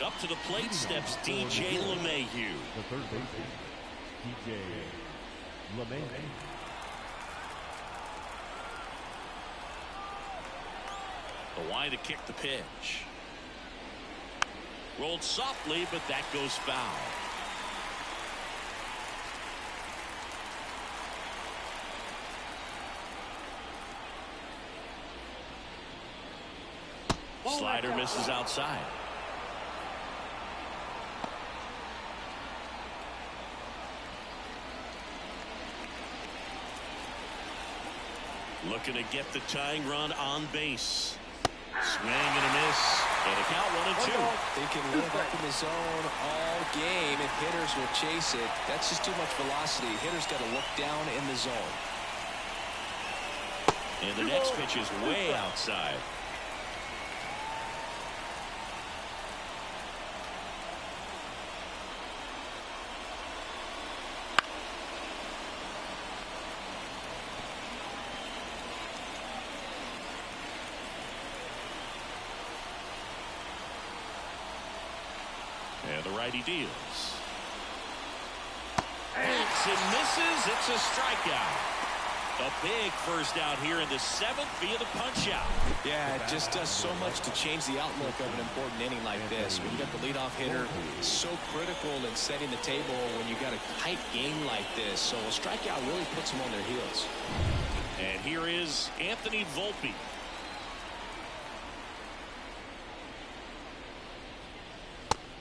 Up to the plate steps DJ LeMahieu. The third baseman, DJ LeMahieu. The wide to kick the pitch. Rolled softly, but that goes foul. Slider misses outside. Looking to get the tying run on base. Swing and a miss. And a count 1-2. They can live up in the zone all game if hitters will chase it. That's just too much velocity. Hitters got to look down in the zone. And the next pitch is way outside. And the righty deals. Hits and misses. It's a strikeout. A big first out here in the 7th via the punch out. Yeah, it just does so much to change the outlook of an important inning like this. When you got the leadoff hitter, so critical in setting the table when you got a tight game like this. So a strikeout really puts them on their heels. And here is Anthony Volpe.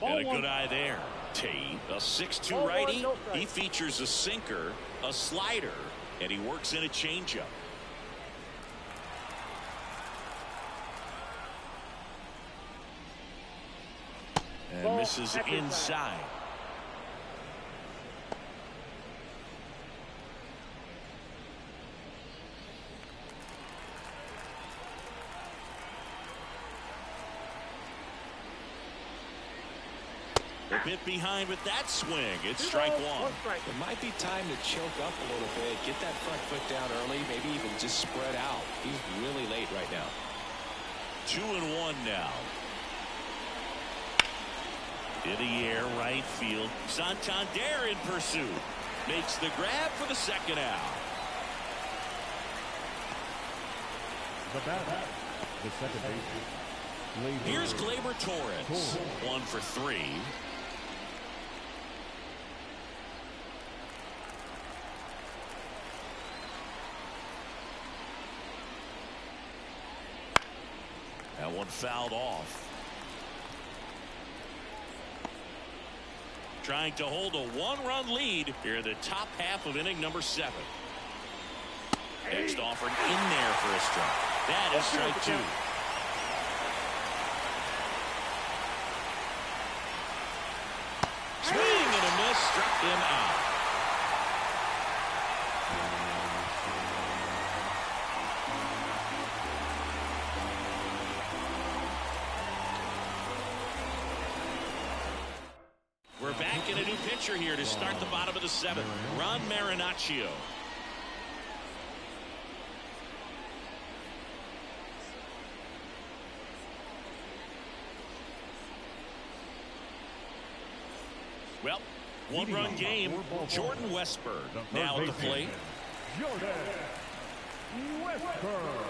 And a good eye there. Tate, a 6'2" righty. He features a sinker, a slider, and he works in a changeup. And misses inside. A bit behind with that swing. It's strike 1. It might be time to choke up a little bit, get that front foot down early, maybe even just spread out. He's really late right now. 2-1 now. In the air, right field. Santander in pursuit. Makes the grab for the second out. The batter, the second baseman. Here's Gleyber Torres. 1 for 3. That one fouled off. Trying to hold a 1-run lead here in the top half of inning number 7. Next offered in there for a strike. That is strike 2. Swing and a miss, struck him out. We're back in a new pitcher here to start the bottom of the 7th. Ron Marinaccio. Well, 1-run game. Jordan Westburg now at the plate. Jordan Westburg.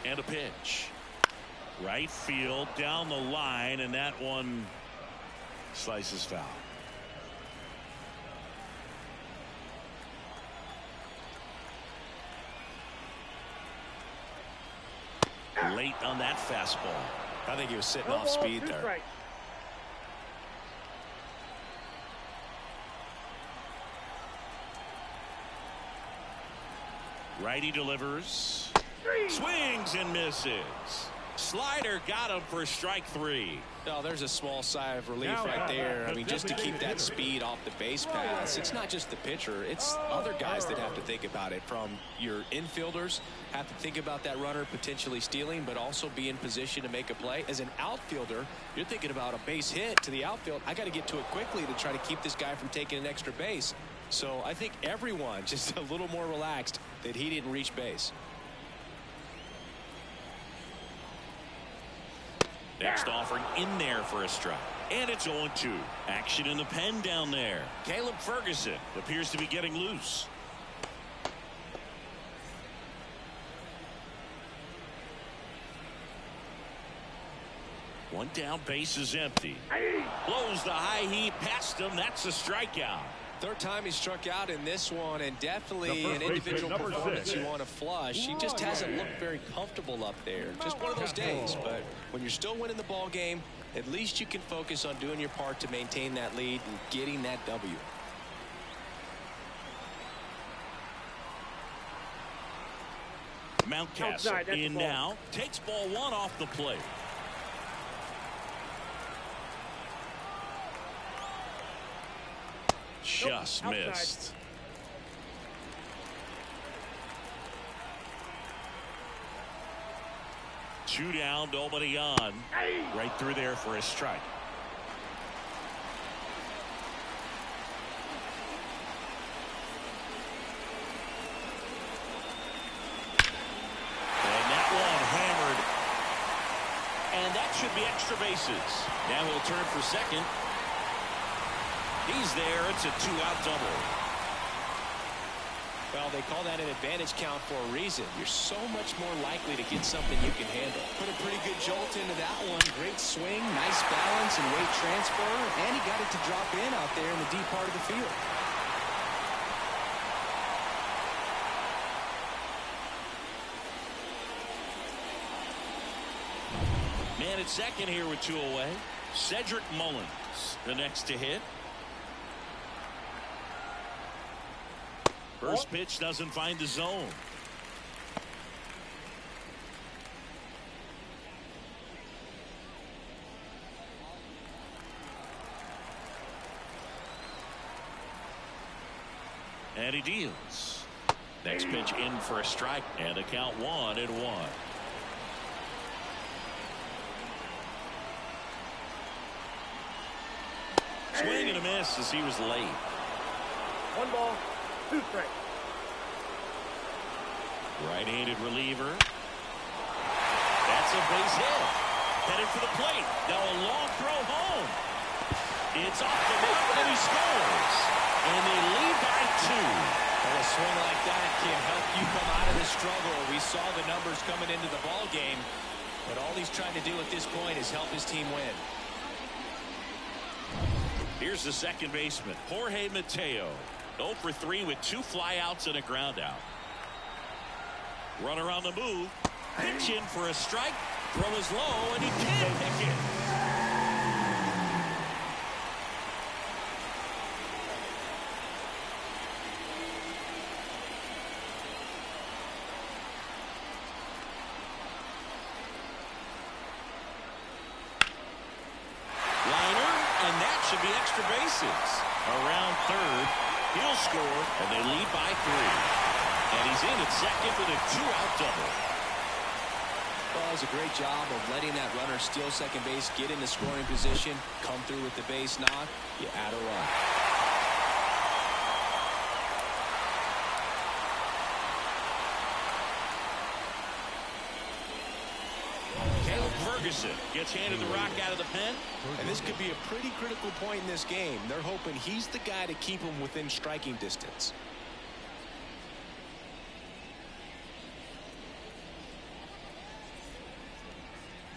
And a pitch. Right field down the line, and that one slices foul. Late feet on that fastball. I think he was sitting No off ball, speed 2 there. strikes. Righty delivers. 3. Swings and misses. Slider got him for strike 3. Oh, there's a small sigh of relief Now, right there. I the mean, just to keep that designated speed off the base paths. It's not just the pitcher. It's other guys that have to think about it. From your infielders have to think about that runner potentially stealing, but also be in position to make a play. As an outfielder, you're thinking about a base hit to the outfield. I got to get to it quickly to try to keep this guy from taking an extra base. So I think everyone just a little more relaxed that he didn't reach base. Next offering in there for a strike. And it's 0-2. Action in the pen down there. Caleb Ferguson appears to be getting loose. One down, base is empty. Blows the high heat past him. That's a strikeout. Third time he struck out in this one, and definitely The first an individual baseman, number performance 6. you want to flush. He just hasn't looked very comfortable up there. Just one of those days. But when you're still winning the ball game, at least you can focus on doing your part to maintain that lead and getting that W. Mountcastle Outside, that's in the ball. now. Takes ball 1 off the plate. Just outside. missed. Two down, nobody on. Right through there for a strike. And that one hammered. And that should be extra bases. Now he'll turn for second. He's there. It's a 2-out double. Well, they call that an advantage count for a reason. You're so much more likely to get something you can handle. Put a pretty good jolt into that one. Great swing, nice balance and weight transfer, and he got it to drop in out there in the deep part of the field. Man at second here with 2 away. Cedric Mullins, the next to hit. First pitch doesn't find the zone. And he deals. Next pitch in for a strike, and a count 1-1. Swing and a miss as he was late. 1 ball, 2 strikes. Right-handed reliever. That's a base hit. Headed for the plate. Now a long throw home. It's off the mark and he scores. And they lead by 2. Well, a swing like that can help you come out of the struggle. We saw the numbers coming into the ball game, but all he's trying to do at this point is help his team win. Here's the second baseman, Jorge Mateo. 0 for 3 with 2 flyouts and a ground out. Runner on the move. Pitch in for a strike. Throw is low, and he can't pick it. Liner, and that should be extra bases. Around third, he'll score, and they lead by 3. And he's in at second with a 2-out double. Well, it was a great job of letting that runner steal second base, get in the scoring position, come through with the base knock. You add a run. Caleb Ferguson gets handed the rock out of the pen. And this could be a pretty critical point in this game. They're hoping he's the guy to keep him within striking distance.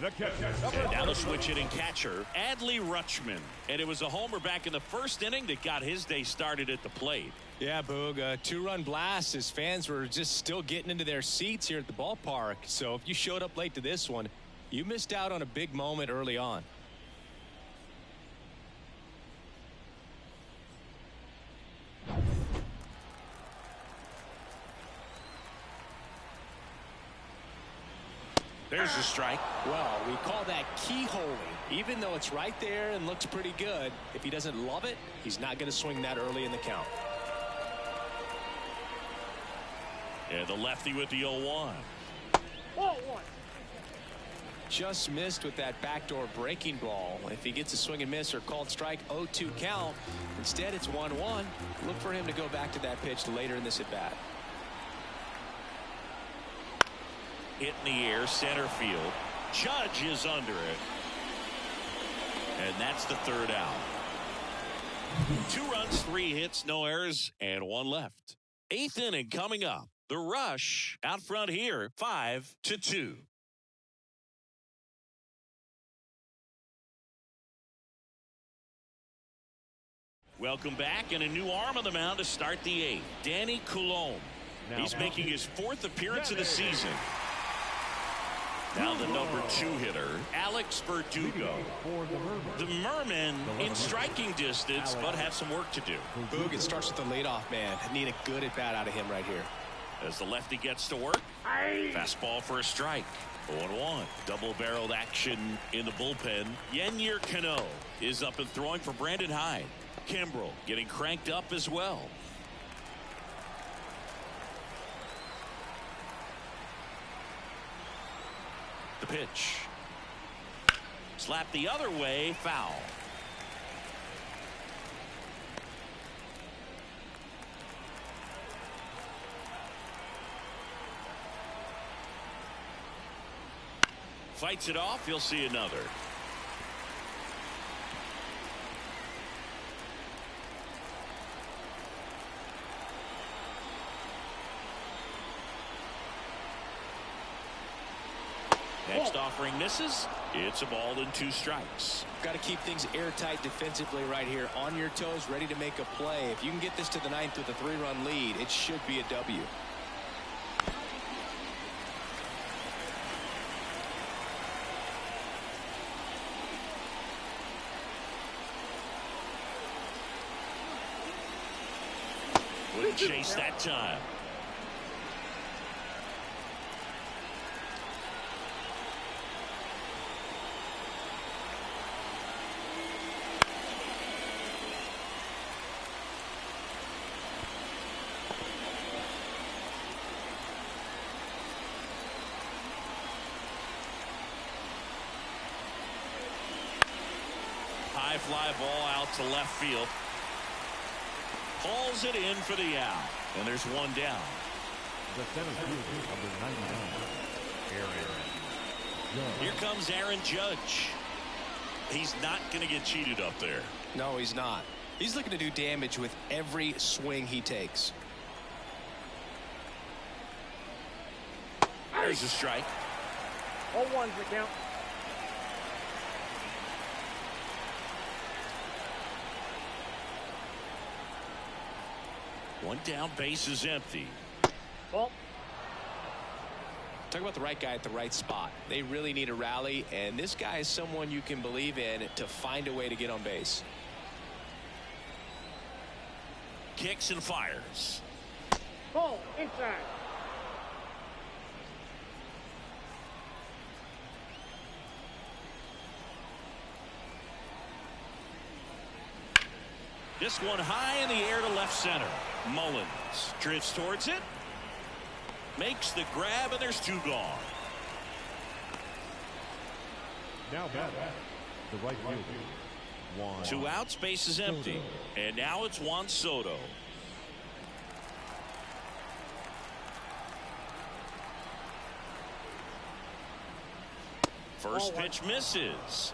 the catcher. And now the switch hitting catcher, Adley Rutschman. And it was a homer back in the first inning that got his day started at the plate. Yeah, Boog, a two-run blast. His fans were just still getting into their seats here at the ballpark. So if you showed up late to this one, you missed out on a big moment early on. There's a strike. Well, we call that keyholing. Even though it's right there and looks pretty good, if he doesn't love it, he's not going to swing that early in the count. And the lefty with the 0-1. Ball one. Just missed with that backdoor breaking ball. If he gets a swing and miss or called strike, 0-2 count. Instead, it's 1-1. Look for him to go back to that pitch later in this at bat. Hit in the air, center field. Judge is under it. And that's the third out. 2 runs, 3 hits, no errors, and 1 left. 8th inning coming up. The Rush out front here, 5-2. Welcome back, and a new arm on the mound to start the 8th. Danny Coulombe. He's making his 4th appearance of the season. Now the number 2 hitter, Alex Verdugo. The Mermen in striking distance, but have some work to do. Boog, it starts with the leadoff man. Need a good at bat out of him right here. As the lefty gets to work, fastball for a strike. 0-1. Double-barreled action in the bullpen. Yennier Cano is up and throwing for Brandon Hyde. Kimbrel getting cranked up as well. The pitch. Slap the other way, foul. Fights it off, you'll see another. Next offering misses. It's a ball and 2 strikes. Got to keep things airtight defensively right here. On your toes, ready to make a play. If you can get this to the 9th with a 3-run lead, it should be a W. Wouldn't chase that time. High fly ball out to left field. Pulls it in for the out. And there's 1 down. The center fielder, number 99, Aaron. Here comes Aaron Judge. He's not going to get cheated up there. No, he's not. He's looking to do damage with every swing he takes. There's a strike. 0-1's the count. One down, base is empty. Ball. Talk about the right guy at the right spot. They really need a rally, and this guy is someone you can believe in to find a way to get on base. Kicks and fires. Ball inside. This one high in the air to left center. Mullins drifts towards it. Makes the grab, and there's 2 gone. Now batter, the right fielder, Juan 2 outs, base is empty. And now it's Juan Soto. First pitch misses.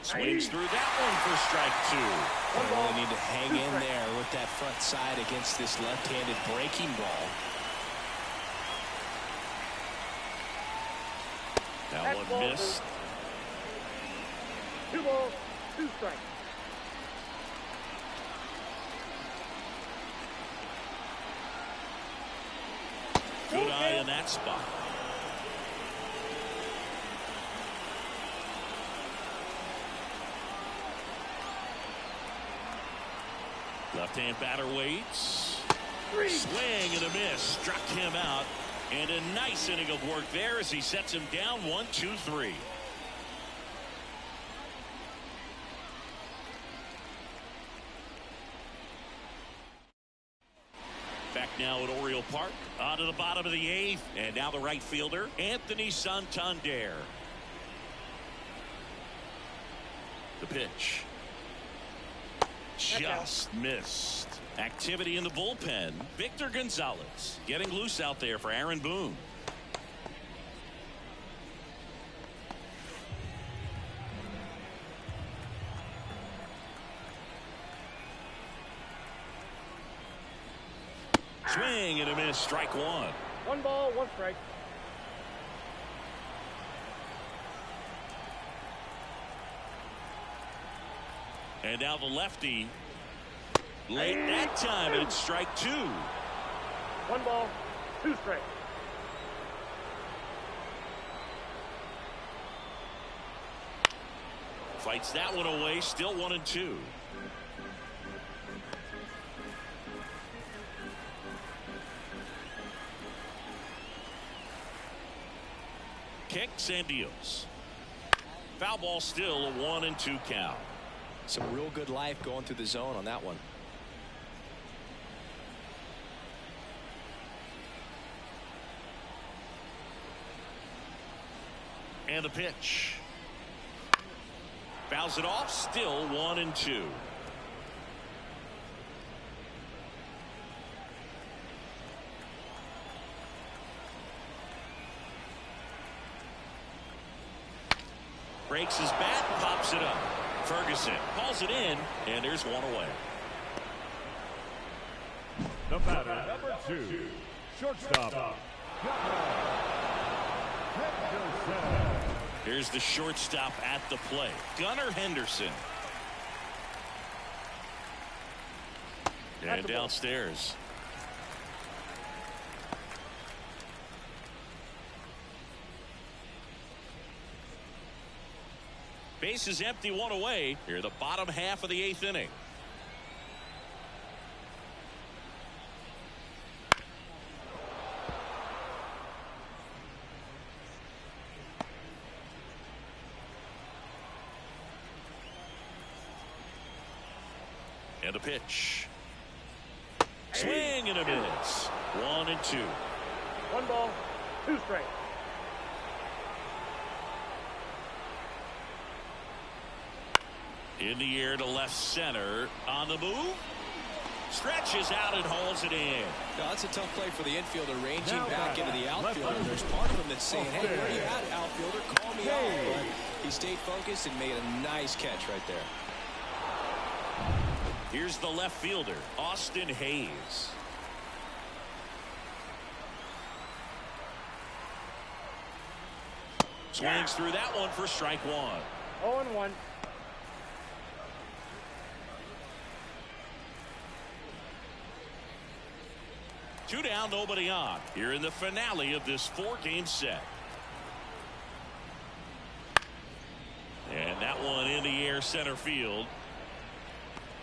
Swings through that one for strike 2. They really need to hang in there with that front side against this left-handed breaking ball. That one missed. 2 balls, 2 strikes. Good eye in that spot. Left-hand batter waits. Swing and a miss. Struck him out. And a nice inning of work there as he sets him down 1-2-3. Back now at Oriole Park. On to the bottom of the 8th. And now the right fielder, Anthony Santander. The pitch. Just missed. Activity in the bullpen. Victor Gonzalez getting loose out there for Aaron Boone. Swing and a miss. Strike 1. 1 ball, 1 strike. And now the lefty. Late that time, and it's strike 2. 1 ball, 2 strikes. Fights that one away. Still 1-2. Kicks and deals. Foul ball, still a 1-2 count. Some real good life going through the zone on that one. And the pitch. Fouls it off. Still 1-2. Breaks his bat, pops it up. Ferguson calls it in, and there's one away. The batter, number 2, shortstop. Here's the shortstop at the plate, Gunnar Henderson. And downstairs. Base is empty, 1 away. Here, the bottom half of the 8th inning. And a pitch. Swing and a miss. 1-2. 1 ball, 2 strikes. In the air to left center. On the move. Stretches out and hauls it in. No, that's a tough play for the infielder, ranging back into the outfielder. There's part of him that's saying, hey, where are you at, outfielder? Call me out. But he stayed focused and made a nice catch right there. Here's the left fielder, Austin Hayes. Swings through that one for strike 1. 0-1. Two down, nobody on. Here in the finale of this 4-game set. And that one in the air center field.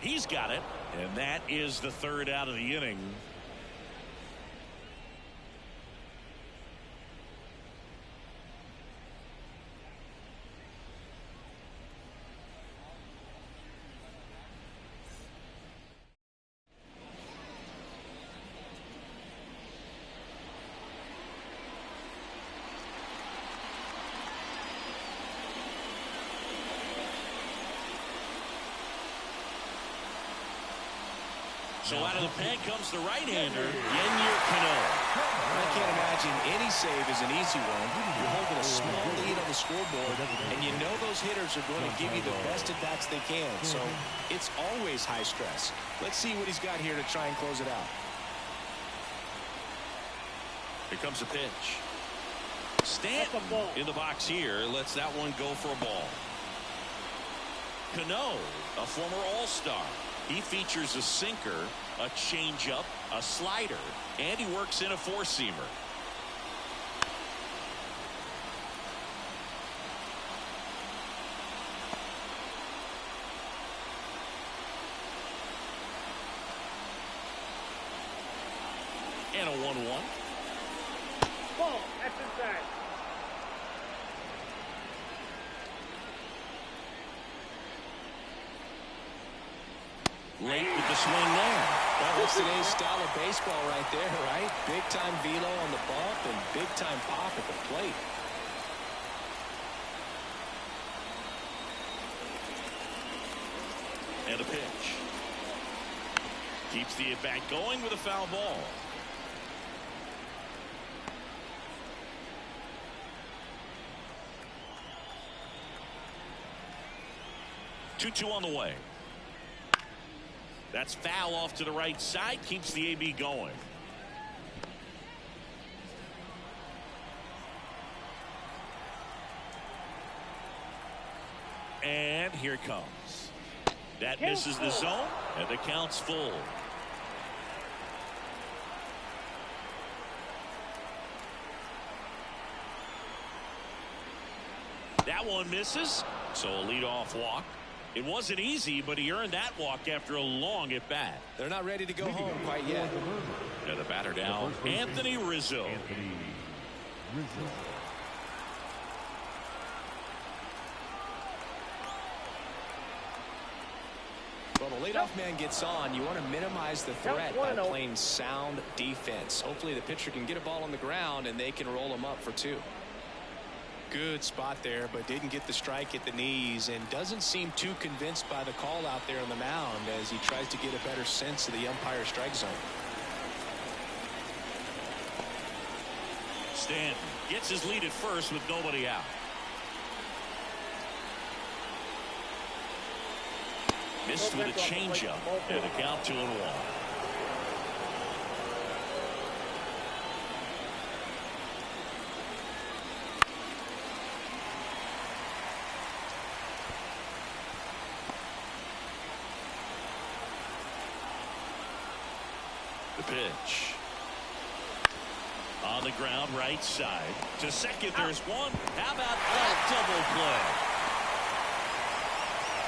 He's got it, and that is the 3rd out of the inning. So out of the pen comes the right-hander, Yennier Cano. I can't imagine any save is an easy one. You're holding a small lead on the scoreboard, and you know those hitters are going to give you the best at-bats they can. So it's always high stress. Let's see what he's got here to try and close it out. Here comes a pitch. Stanton in the box here lets that one go for a ball. Cano, a former All-Star. He features a sinker, a changeup, a slider, and he works in a four-seamer. And a 1-1. Ball. That's inside. Late with the swing there. Well, that's today's style of baseball right there, right? Big-time velo on the bump and big-time pop at the plate. And a pitch. Keeps the at-bat going with a foul ball. Two on the way. That's foul off to the right side. Keeps the AB going. And here it comes. That misses the zone, and the count's full. That one misses, so a leadoff walk. It wasn't easy, but he earned that walk after a long at bat. They're not ready to go home quite yet. And the batter down, Anthony Rizzo. Well, the leadoff man gets on. You want to minimize the threat by playing sound defense. Hopefully the pitcher can get a ball on the ground and they can roll him up for two. Good spot there, but didn't get the strike at the knees and doesn't seem too convinced by the call out there on the mound as he tries to get a better sense of the umpire strike zone. Stanton gets his lead at first with nobody out. Missed with a changeup and the count 2-1. The pitch. On the ground, right side. To second, there's one. How about that double play?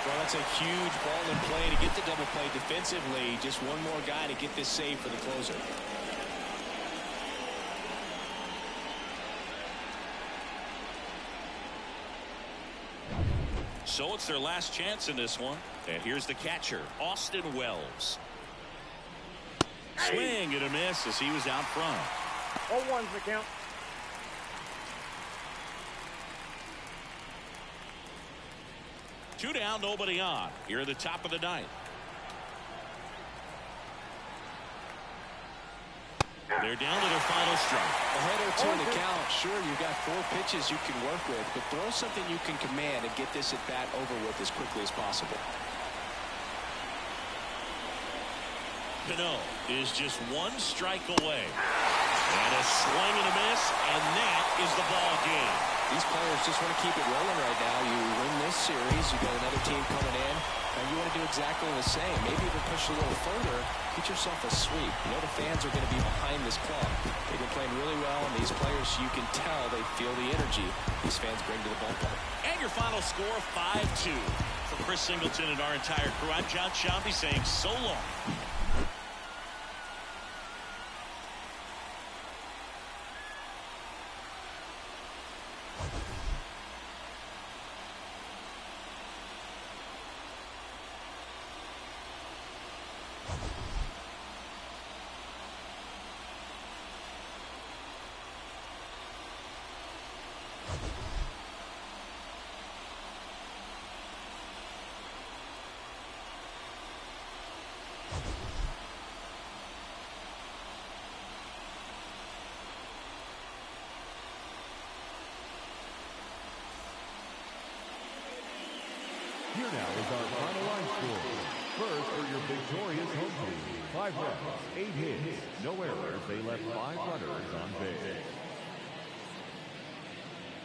Well, that's a huge ball in play to get the double play defensively. Just one more guy to get this save for the closer. So it's their last chance in this one. And here's the catcher, Austin Wells. Swing and a miss as he was out front. 0-1's the count. Two down, nobody on. Here at the top of the ninth. They're down to their final strike. Ahead or two in the count. Sure, you've got 4 pitches you can work with, but throw something you can command and get this at bat over with as quickly as possible. Cano is just 1 strike away. And a swing and a miss, and that is the ball game. These players just want to keep it rolling right now. You win this series, you got another team coming in, and you want to do exactly the same. Maybe even push a little further, get yourself a sweep. You know the fans are going to be behind this club. They've been playing really well, and these players, you can tell they feel the energy these fans bring to the ballpark. And your final score, 5-2. For Chris Singleton and our entire crew, I'm John Shambi saying so long. Here now is our final line score. First for your victorious home team. 5 runs, 8 hits, no errors. They left 5 runners on base.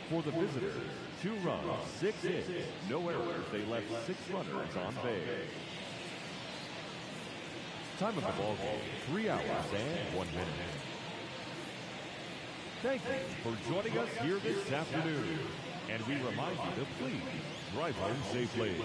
For the visitors, 2 runs, 6 hits, no errors. They left 6 runners on base. Time of the ball game, 3 hours and 1 minute. Thank you for joining us here this afternoon. And we remind you to please drive home safely.